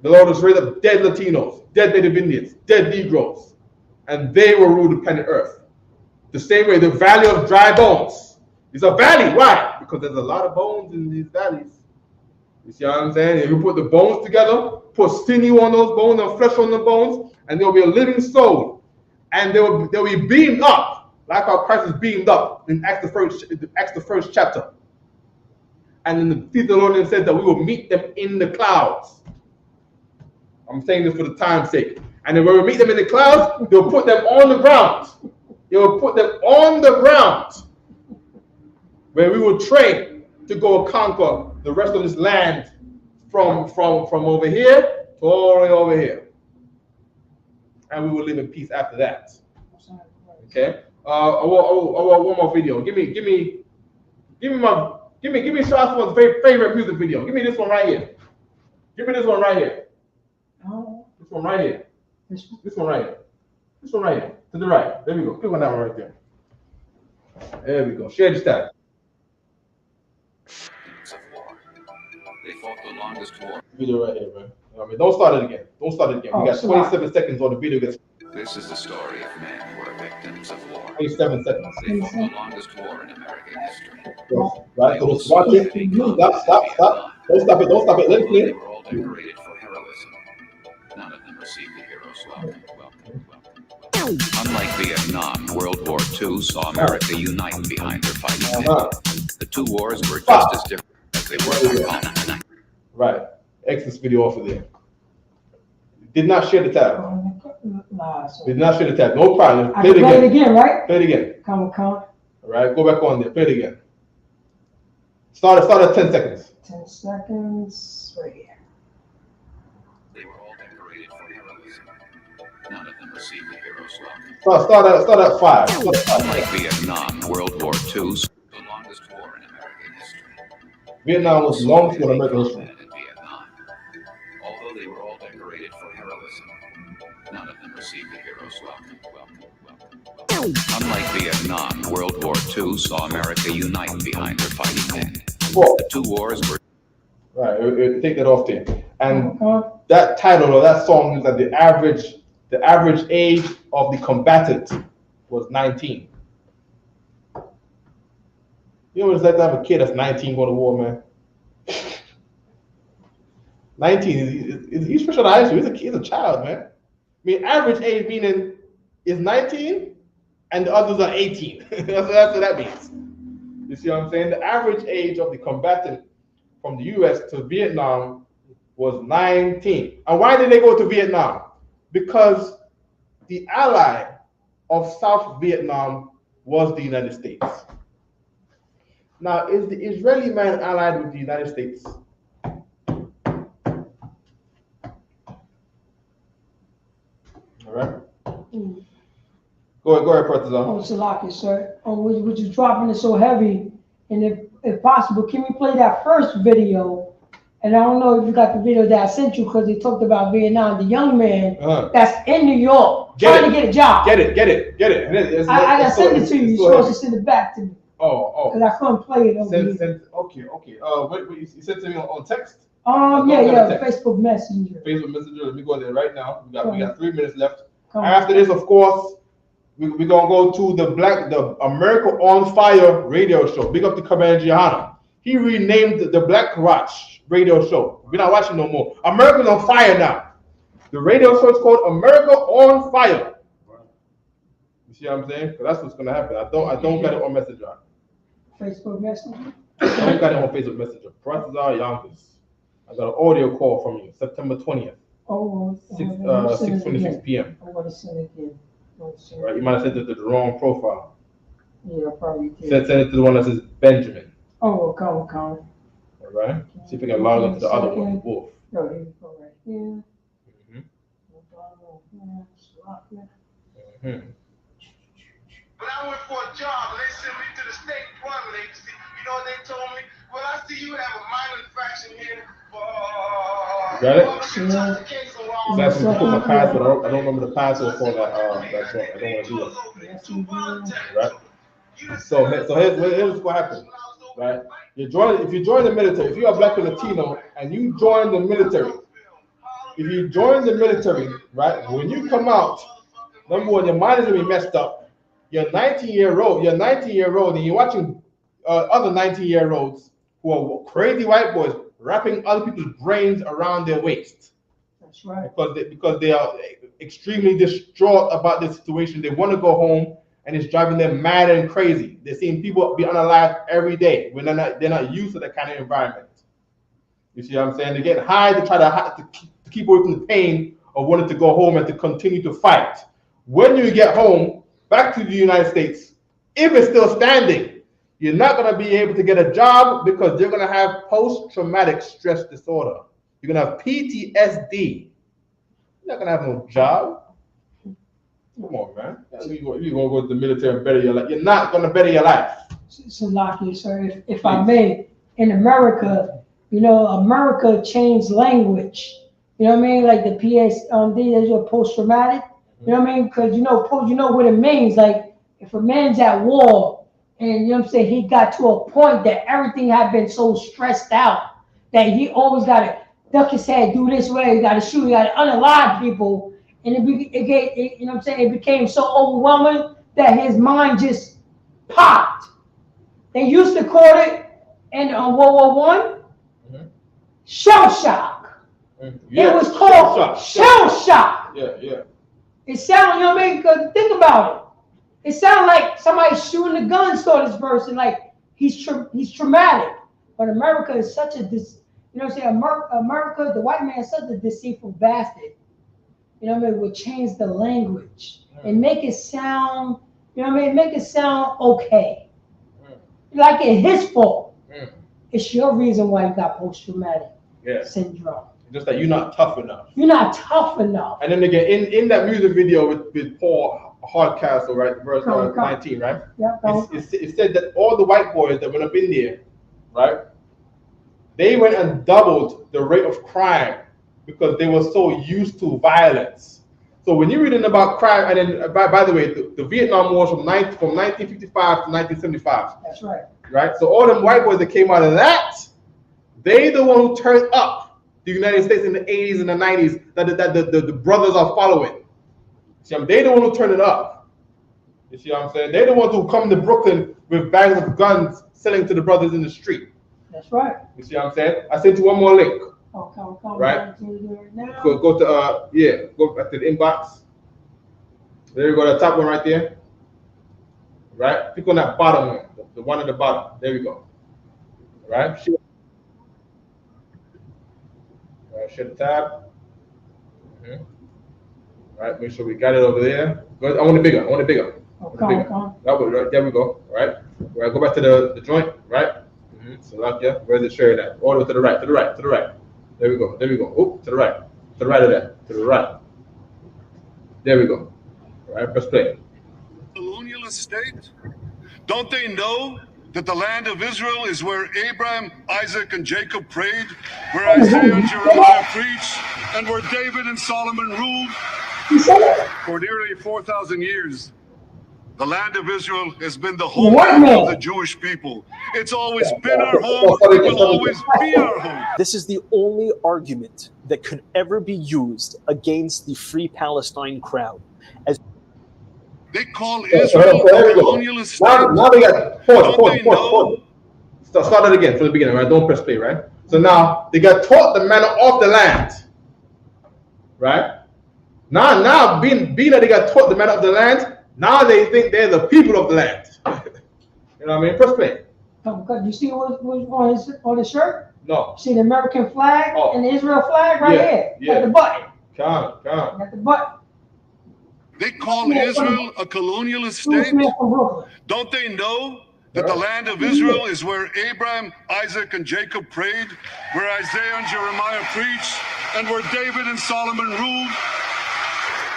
[SPEAKER 1] The Lord has raised up dead Latinos, dead native Indians, dead Negroes, and they will rule the planet Earth. The same way the valley of dry bones is a valley. Why? Because there's a lot of bones in these valleys. You see what I'm saying? If you put the bones together, put sinew on those bones and flesh on the bones, and there will be a living soul. And they'll be beamed up, like how Christ is beamed up in Acts the first chapter. And then the feet of the Lord said that we will meet them in the clouds. I'm saying this for the time's sake. And then when we meet them in the clouds, they'll put them on the ground. They will put them on the ground, where we will train to go conquer the rest of this land from over here to all the way over here. And we will live in peace after that. Okay? I want one more video. Give me Shaswan's favorite music video. Give me this one right here. Give me this one right here. This one right here. This one right here. This one right here. To the right. There we go. Click on that one right there. There we go. Share the stat.
[SPEAKER 10] They fought the longest war.
[SPEAKER 1] Video right here, man. I mean, don't start it again. Don't start it again. We got 27 seconds on the video.
[SPEAKER 10] This is the story of men who are victims of war.
[SPEAKER 1] 27 seconds.
[SPEAKER 10] They fought the longest war in American history.
[SPEAKER 1] Right, so just watch it. Stop. Don't stop it. Don't stop it. Let it play.
[SPEAKER 10] They were all decorated for heroism. None of them received the hero's welcome. Unlike Vietnam, World War II saw America unite behind their fighting men. The two wars were just as different as they were.
[SPEAKER 1] Right. Exit this video off of there. Did not share the tab. Did not share the tab. No problem.
[SPEAKER 2] Play it again, right?
[SPEAKER 1] Play it again.
[SPEAKER 2] Come.
[SPEAKER 1] All right. Go back on there. Play it again. Start at 10 seconds.
[SPEAKER 2] 10 seconds. Right here.
[SPEAKER 10] They were all decorated for heroism. None of them received the hero's welcome.
[SPEAKER 1] Start at 5.
[SPEAKER 10] Unlike Vietnam, World War II, the longest war in American history.
[SPEAKER 1] Vietnam was the longest war in American history.
[SPEAKER 10] Although they were all decorated for heroism, none of them received the hero's welcome. Unlike Vietnam, World War II saw America unite behind their fighting men. The two wars were...
[SPEAKER 1] Right, take that off there. And that title or that song is that the average age of the combatant was 19. You know what it's like to have a kid that's 19 going to war, man? 19, he's fresh out of high school. He's a child, man. I mean, average age meaning is 19. and the others are 18. That's what that means. You see what I'm saying? The average age of the combatant from the U.S. to Vietnam was 19. And why did they go to Vietnam? Because the ally of South Vietnam was the United States. Now, is the Israeli man allied with the United States? All right. Go ahead, Partizan.
[SPEAKER 2] Oh, Salaki, sir. Oh, would you dropping it so heavy? And if possible, can we play that first video? And I don't know if you got the video that I sent you because they talked about Vietnam, the young man that's in New York trying to get a job.
[SPEAKER 1] Get it.
[SPEAKER 2] I got to send it to you. You're supposed to send it back to me.
[SPEAKER 1] Oh.
[SPEAKER 2] Because I couldn't play it over here.
[SPEAKER 1] Okay. What you sent to me on text?
[SPEAKER 2] Yeah. Facebook Messenger.
[SPEAKER 1] Let me go there right now. We got 3 minutes left. After this, of course, we're gonna go to the America on Fire radio show. Big up to Commander Gianna. He renamed the Black Watch radio show. We're not watching no more. America's on fire now. The radio show is called America on Fire. You see what I'm saying? Because that's what's gonna happen. I don't got it on Messenger.
[SPEAKER 2] Facebook Messenger.
[SPEAKER 1] I don't got it on Facebook Messenger. Partizan Yonkers. I got an audio call from you, September 20th. 6:26 p.m.
[SPEAKER 2] I'm gonna send it again.
[SPEAKER 1] Right, you might have sent it to the wrong profile.
[SPEAKER 2] Yeah, probably did.
[SPEAKER 1] Send it to the one that says Benjamin.
[SPEAKER 2] Okay.
[SPEAKER 1] All right. See if we can log into the other one. Wolf.
[SPEAKER 2] Oh, here you go right here.
[SPEAKER 8] When I went for a job, they sent me to the state employment agency. You know what they told me? Well, I see you have a minor infraction here.
[SPEAKER 1] Got it? That's me to put my password. I don't remember the password for that. That I don't want to do it. Right. So here's what happens. Right. If you join the military, if you are Black or Latino and you join the military, right, when you come out, number one, your mind is gonna be messed up. You're 19-year-old, and you're watching other 19-year-olds who are crazy white boys wrapping other people's brains around their waist.
[SPEAKER 2] That's right.
[SPEAKER 1] Because they are extremely distraught about this situation. They want to go home, and it's driving them mad and crazy. They're seeing people be unalive every day when they're not used to that kind of environment. You see what I'm saying? They get high to try to keep away from the pain of wanting to go home and to continue to fight. When you get home, back to the United States, if it's still standing, you're not going to be able to get a job because you're going to have post-traumatic stress disorder. You're going to have PTSD. You're not going to have no job. Come on, man. You're going to go to the military and better your life. You're not going to better your life.
[SPEAKER 2] So, Lockie, sir, if I may, in America, America changed language. You know what I mean? Like the PSD, there's your post-traumatic. You know what I mean? Because you know what it means. Like if a man's at war and you know what I'm saying, he got to a point that everything had been so stressed out that he always got to duck his head, do this way, you got to shoot, you got to unalive people, and it you know what I'm saying, it became so overwhelming that his mind just popped. They used to call it in World War I, shell shock.
[SPEAKER 1] Yeah,
[SPEAKER 2] it was called shell shock.
[SPEAKER 1] Yeah.
[SPEAKER 2] It sounded, you know what I mean? Because think about it. It sounded like somebody shooting a gun saw this person, like he's traumatic. But America is such a, you know what I'm saying? America, the white man is such a deceitful bastard. You know what I mean? Would change the language and make it sound, you know what I mean? Make it sound okay. Like it's his fault. It's your reason why you got post-traumatic syndrome.
[SPEAKER 1] Just that you're not tough enough.
[SPEAKER 2] You're not tough enough.
[SPEAKER 1] And then again, in that music video with Paul Hardcastle, right, verse 19, right?
[SPEAKER 2] Yeah.
[SPEAKER 1] It said that all the white boys that went up in there, right, they went and doubled the rate of crime because they were so used to violence. So when you're reading about crime, and then by the way, the Vietnam War from 1955 to 1975.
[SPEAKER 2] That's right.
[SPEAKER 1] Right. So all them white boys that came out of that, they the one who turned up the United States in the 80s and the 90s that the brothers are following. See, they the one who turned it up. You see what I'm saying? They're the ones who come to Brooklyn with bags of guns selling to the brothers in the street.
[SPEAKER 2] That's right.
[SPEAKER 1] You see what I'm saying? I sent you one more link.
[SPEAKER 2] Come
[SPEAKER 1] right?
[SPEAKER 2] Now.
[SPEAKER 1] Go to go back to the inbox. There you go, the top one right there. right? Click on that bottom one, the one at the bottom. There we go. Right? Share the tab. Right, make sure we got it over there. Good. I want it bigger. I want it bigger.
[SPEAKER 2] Okay.
[SPEAKER 1] That way, right there we go. Right. Right. Go back to the joint. Right. So like yeah, where's the share that? All the way to the right. To the right. To the right. There we go. There we go. Oh, to the right. To the right of that. To the right. There we go. All right. Press play.
[SPEAKER 11] Colonial estate? Don't they know that the land of Israel is where Abraham, Isaac, and Jacob prayed, where Isaiah and Jeremiah preached, and where David and Solomon ruled? For nearly 4,000 years, the land of Israel has been the homeland of the Jewish people. It's always been our home. It will always be our home.
[SPEAKER 12] This is the only argument that could ever be used against the Free Palestine crowd. As
[SPEAKER 11] they call Israel a colonial estate.
[SPEAKER 1] Now they got pause. Start it again from the beginning, right? Don't press play, right? So now they got taught the manner of the land, right? Now being that they got taught the manner of the land, now they think they're the people of the land. You know what I mean? Press play.
[SPEAKER 2] You see what was on his shirt?
[SPEAKER 1] No.
[SPEAKER 2] See the American flag and the Israel flag right here.
[SPEAKER 1] Yeah.
[SPEAKER 2] Got the button.
[SPEAKER 1] Come.
[SPEAKER 2] Got the button.
[SPEAKER 11] They call Israel a colonial estate. Don't they know that the land of Israel is where Abraham, Isaac, and Jacob prayed, where Isaiah and Jeremiah preached, and where David and Solomon ruled?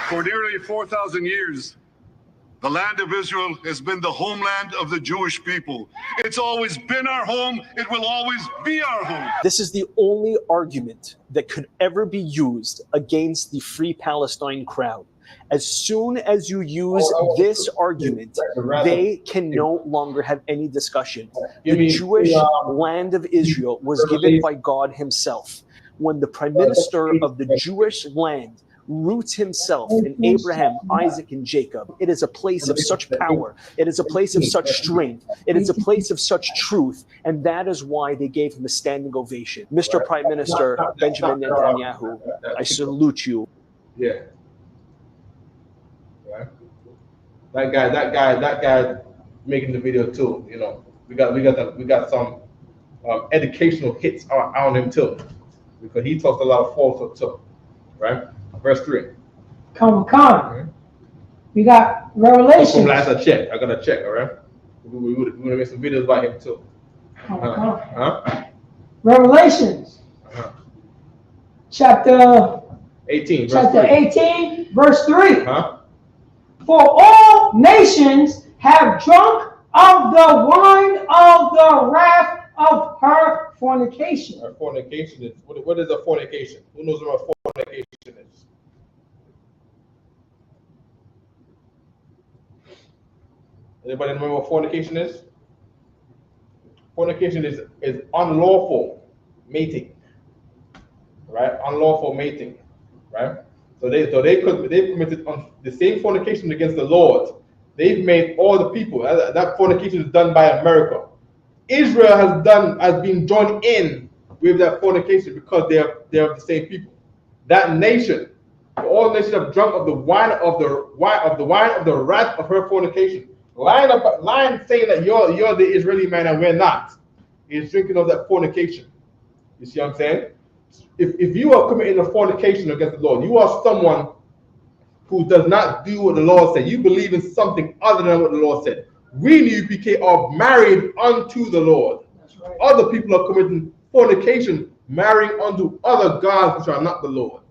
[SPEAKER 11] For nearly 4,000 years, the land of Israel has been the homeland of the Jewish people. It's always been our home. It will always be our home.
[SPEAKER 12] This is the only argument that could ever be used against the Free Palestine crowd. As soon as you use this argument, they can no longer have any discussion. The Jewish land of Israel was given by God himself. When the prime minister of the Jewish land roots himself in Abraham, Isaac, and Jacob, it is a place of such power. It is a place of such strength. It is a place of such truth. And that is why they gave him a standing ovation. Mr. Prime Minister Benjamin Netanyahu, I salute you.
[SPEAKER 1] Yeah. That guy making the video too. You know, we got some educational hits on him too, because he talks a lot of falsehood too, right? Verse 3.
[SPEAKER 2] Come. We got Revelation.
[SPEAKER 1] From last I checked, I gotta check. All right, we're gonna make some videos about him too.
[SPEAKER 2] Revelations. Chapter
[SPEAKER 1] 18.
[SPEAKER 2] Chapter 18, verse 3. For all nations have drunk of the wine of the wrath of her fornication.
[SPEAKER 1] Her fornication is, what is a fornication? Who knows what a fornication is? Anybody remember what fornication is? Fornication is unlawful mating, right? Unlawful mating, right? So they committed on the same fornication against the Lord. They've made all the people. That fornication is done by America. Israel has been joined in with that fornication because they are the same people. That nation, all nations have drunk of the wine of the wrath of her fornication. Lying saying that you're the Israeli man and we're not. He's drinking of that fornication. You see what I'm saying? If you are committing a fornication against the Lord, you are someone who does not do what the Lord said. You believe in something other than what the Lord said. We in UPK are married unto the Lord. Right. Other people are committing fornication, marrying unto other gods which are not the Lord.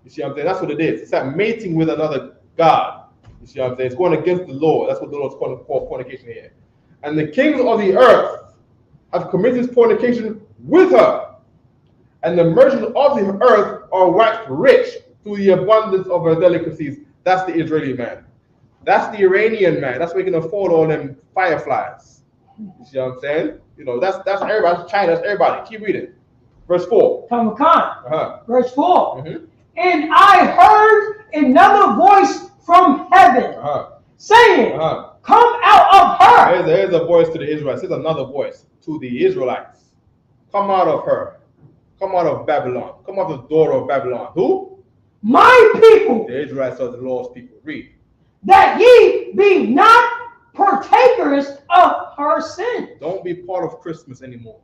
[SPEAKER 1] You see what I'm saying? That's what it is. It's like mating with another god. You see what I'm saying? It's going against the Lord. That's what the Lord's calling for fornication here. And the kings of the earth have committed fornication with her. And the merchants of the earth are waxed rich through the abundance of her delicacies. That's the Israeli man. That's the Iranian man. That's making afford all them fireflies. You see what I'm saying? You know, that's everybody. That's China. That's everybody. Keep reading. Verse 4.
[SPEAKER 2] Verse 4. And I heard another voice from heaven saying, come out of her.
[SPEAKER 1] There's a voice to the Israelites. There's another voice to the Israelites. Come out of her. Come out of Babylon. Come out of the daughter of Babylon. Who?
[SPEAKER 2] My people.
[SPEAKER 1] The Israelites are the Lord's people. Read.
[SPEAKER 2] That ye be not partakers of her sin.
[SPEAKER 1] Don't be part of Christmas anymore.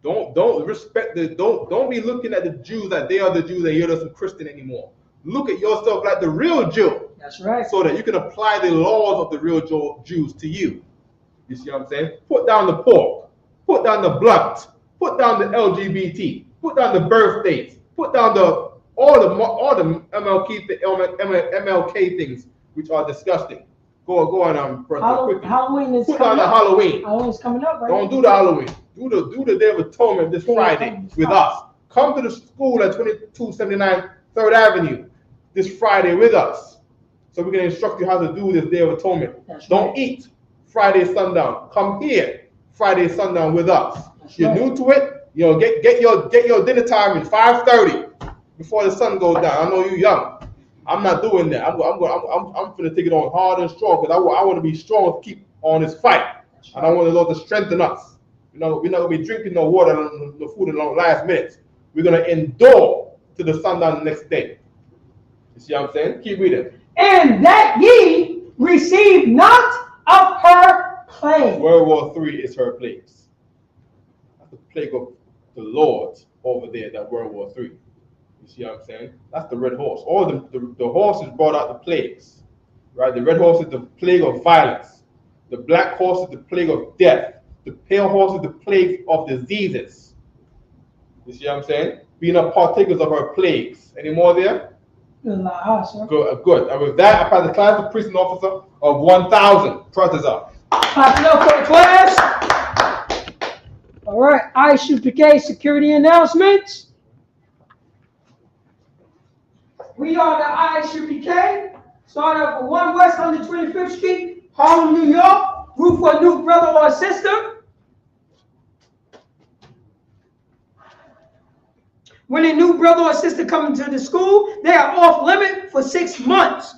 [SPEAKER 1] Don't respect the don't be looking at the Jews that they are the Jews and you're just a Christian anymore. Look at yourself like the real Jew.
[SPEAKER 2] That's right.
[SPEAKER 1] So that you can apply the laws of the real Jews to you. You see what I'm saying? Put down the pork, put down the blunt, put down the LGBT, put down the birthdays, put down all the MLK things which are disgusting. Go on, quickly.
[SPEAKER 2] Halloween is
[SPEAKER 1] put
[SPEAKER 2] coming
[SPEAKER 1] down the
[SPEAKER 2] up.
[SPEAKER 1] Halloween.
[SPEAKER 2] Halloween's coming up, right?
[SPEAKER 1] Don't do the Halloween. Do the Day of Atonement this Friday with us. Come to the school at 2279 3rd Avenue this Friday with us. So we can instruct you how to do this Day of Atonement. Don't eat Friday sundown. Come here Friday sundown with us. You're new to it, get your dinner time at 5:30 before the sun goes down. I know you're young. I'm not doing that. I'm gonna take it on hard and strong because I want to be strong to keep on this fight. And I want the Lord to strengthen us. We're not gonna be drinking no water, no food in the last minutes. We're gonna endure to the sundown the next day. You see what I'm saying? Keep reading.
[SPEAKER 2] And that ye receive not of her plague.
[SPEAKER 1] World War III is her plagues. That's the plague of the Lord over there, that World War III. You see what I'm saying? That's the red horse. All the horses brought out the plagues. Right? The red horse is the plague of violence. The black horse is the plague of death. The pale horse is the plague of diseases. You see what I'm saying? Being a partakers of her plagues. Any more there? Good. And with that, I pass the class of priest and officer of 1,000. Trust is up.
[SPEAKER 2] Clap it up for the class. All right. Isupk security announcements. We are the Isupk. Start up for 1 West 125th Street, Harlem, New York. Root for a new brother or sister. When a new brother or sister comes to the school, they are off limit for 6 months.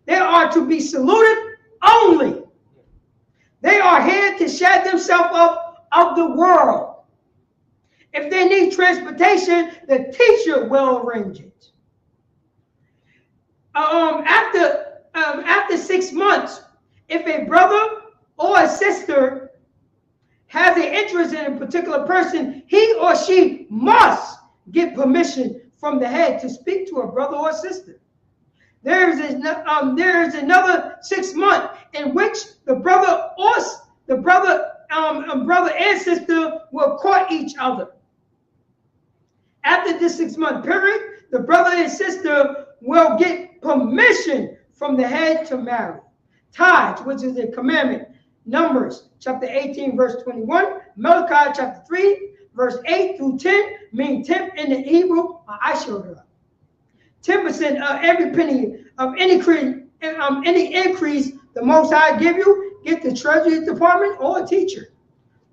[SPEAKER 2] They are to be saluted only. They are here to shut themselves up of the world. If they need transportation, the teacher will arrange it. After 6 months, if a brother or a sister has an interest in a particular person, he or she must get permission from the head to speak to a brother or sister. There is another 6 months in which the brother and sister will court each other. After this 6 month period, the brother and sister will get permission from the head to marry. Tithes, which is a commandment. Numbers chapter 18 verse 21. Malachi chapter 3 verse 8 through 10 mean 10 in the Hebrew. I showed her. 10% of every penny of any increase the Most High give you, get the Treasury Department or a teacher.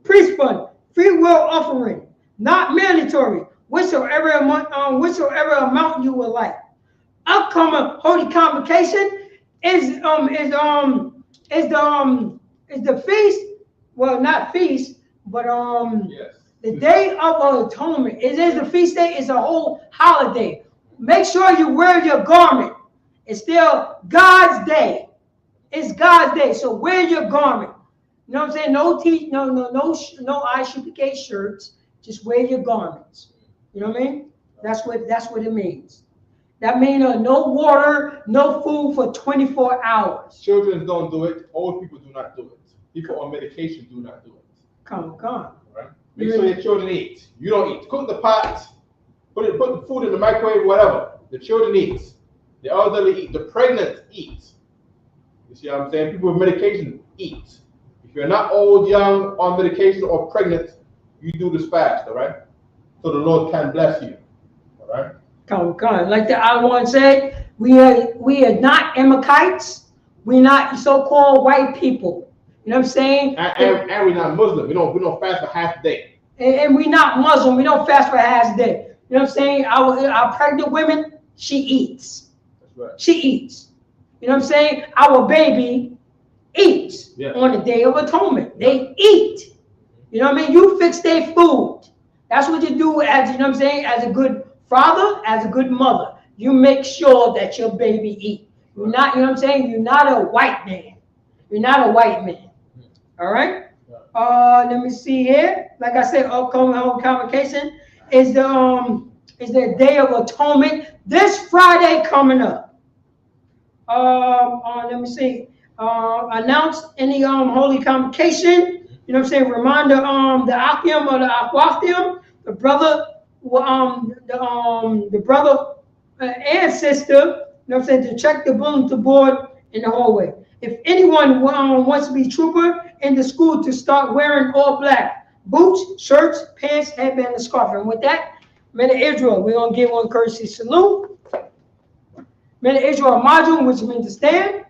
[SPEAKER 2] Priest fund, free will offering, not mandatory, whichever amount you would like. Upcoming Holy Convocation is the feast. Well, not feast, but
[SPEAKER 1] yes.
[SPEAKER 2] The Day of Atonement. It is the feast day. It's a whole holiday. Make sure you wear your garment. It's still God's day. It's God's day. So wear your garment. You know what I'm saying? No Isupk shirts. Just wear your garments. You know what I mean? That's what it means. That means no water, no food for 24 hours.
[SPEAKER 1] Children don't do it. Old people do not do it. People on medication do not do it.
[SPEAKER 2] Come.
[SPEAKER 1] Right? Make sure your children eat. You don't eat. Cook the pot. Put the food in the microwave, whatever. The children eat. The elderly eat. The pregnant eat. You see what I'm saying? People with medication eat. If you're not old, young, on medication, or pregnant, you do this fast, all right? So the Lord can bless you, all right?
[SPEAKER 2] Come. Like the I one said, we are not Amalekites. We're not so-called white people. You know what I'm saying?
[SPEAKER 1] And we're not Muslim. We don't fast for half a day.
[SPEAKER 2] And we're not Muslim. We don't fast for half a day. You know what I'm saying? Our pregnant women, she eats.
[SPEAKER 1] That's right.
[SPEAKER 2] She eats. You know what I'm saying? Our baby eats on the Day of Atonement. They eat. You know what I mean? You fix their food. That's what you do as, you know what I'm saying, as a good father, as a good mother. You make sure that your baby eat. You're not, you know what I'm saying? You're not a white man. You're not a white man. All right. Let me see here. Like I said, upcoming home convocation is the Day of Atonement this Friday coming up. Let me see. Announced in the holy convocation. You know what I'm saying? Reminder the Akim or the Aquathium, the brother, the brother and sister. You know what I'm saying? To check the bulletin board in the hallway. If anyone wants to be trooper in the school, to start wearing all black boots, shirts, pants, headband, and scarf. And with that, men of Israel, we're gonna give one courtesy salute. Men of Israel, Amajum, which means to stand.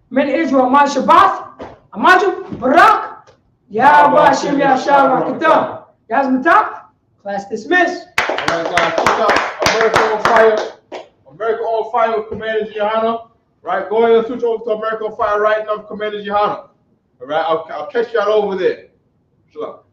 [SPEAKER 2] Men of Israel, Amad Shabbat, Amajum, Barak, Yahweh Hashem Yahshua Rakatah. Yazmatah, class dismissed.
[SPEAKER 1] America on fire. America on fire with Commander Gihanna. Right, go ahead and switch over to America on fire right now, Commander Gihanna. All right, I'll catch y'all over there. Shalom.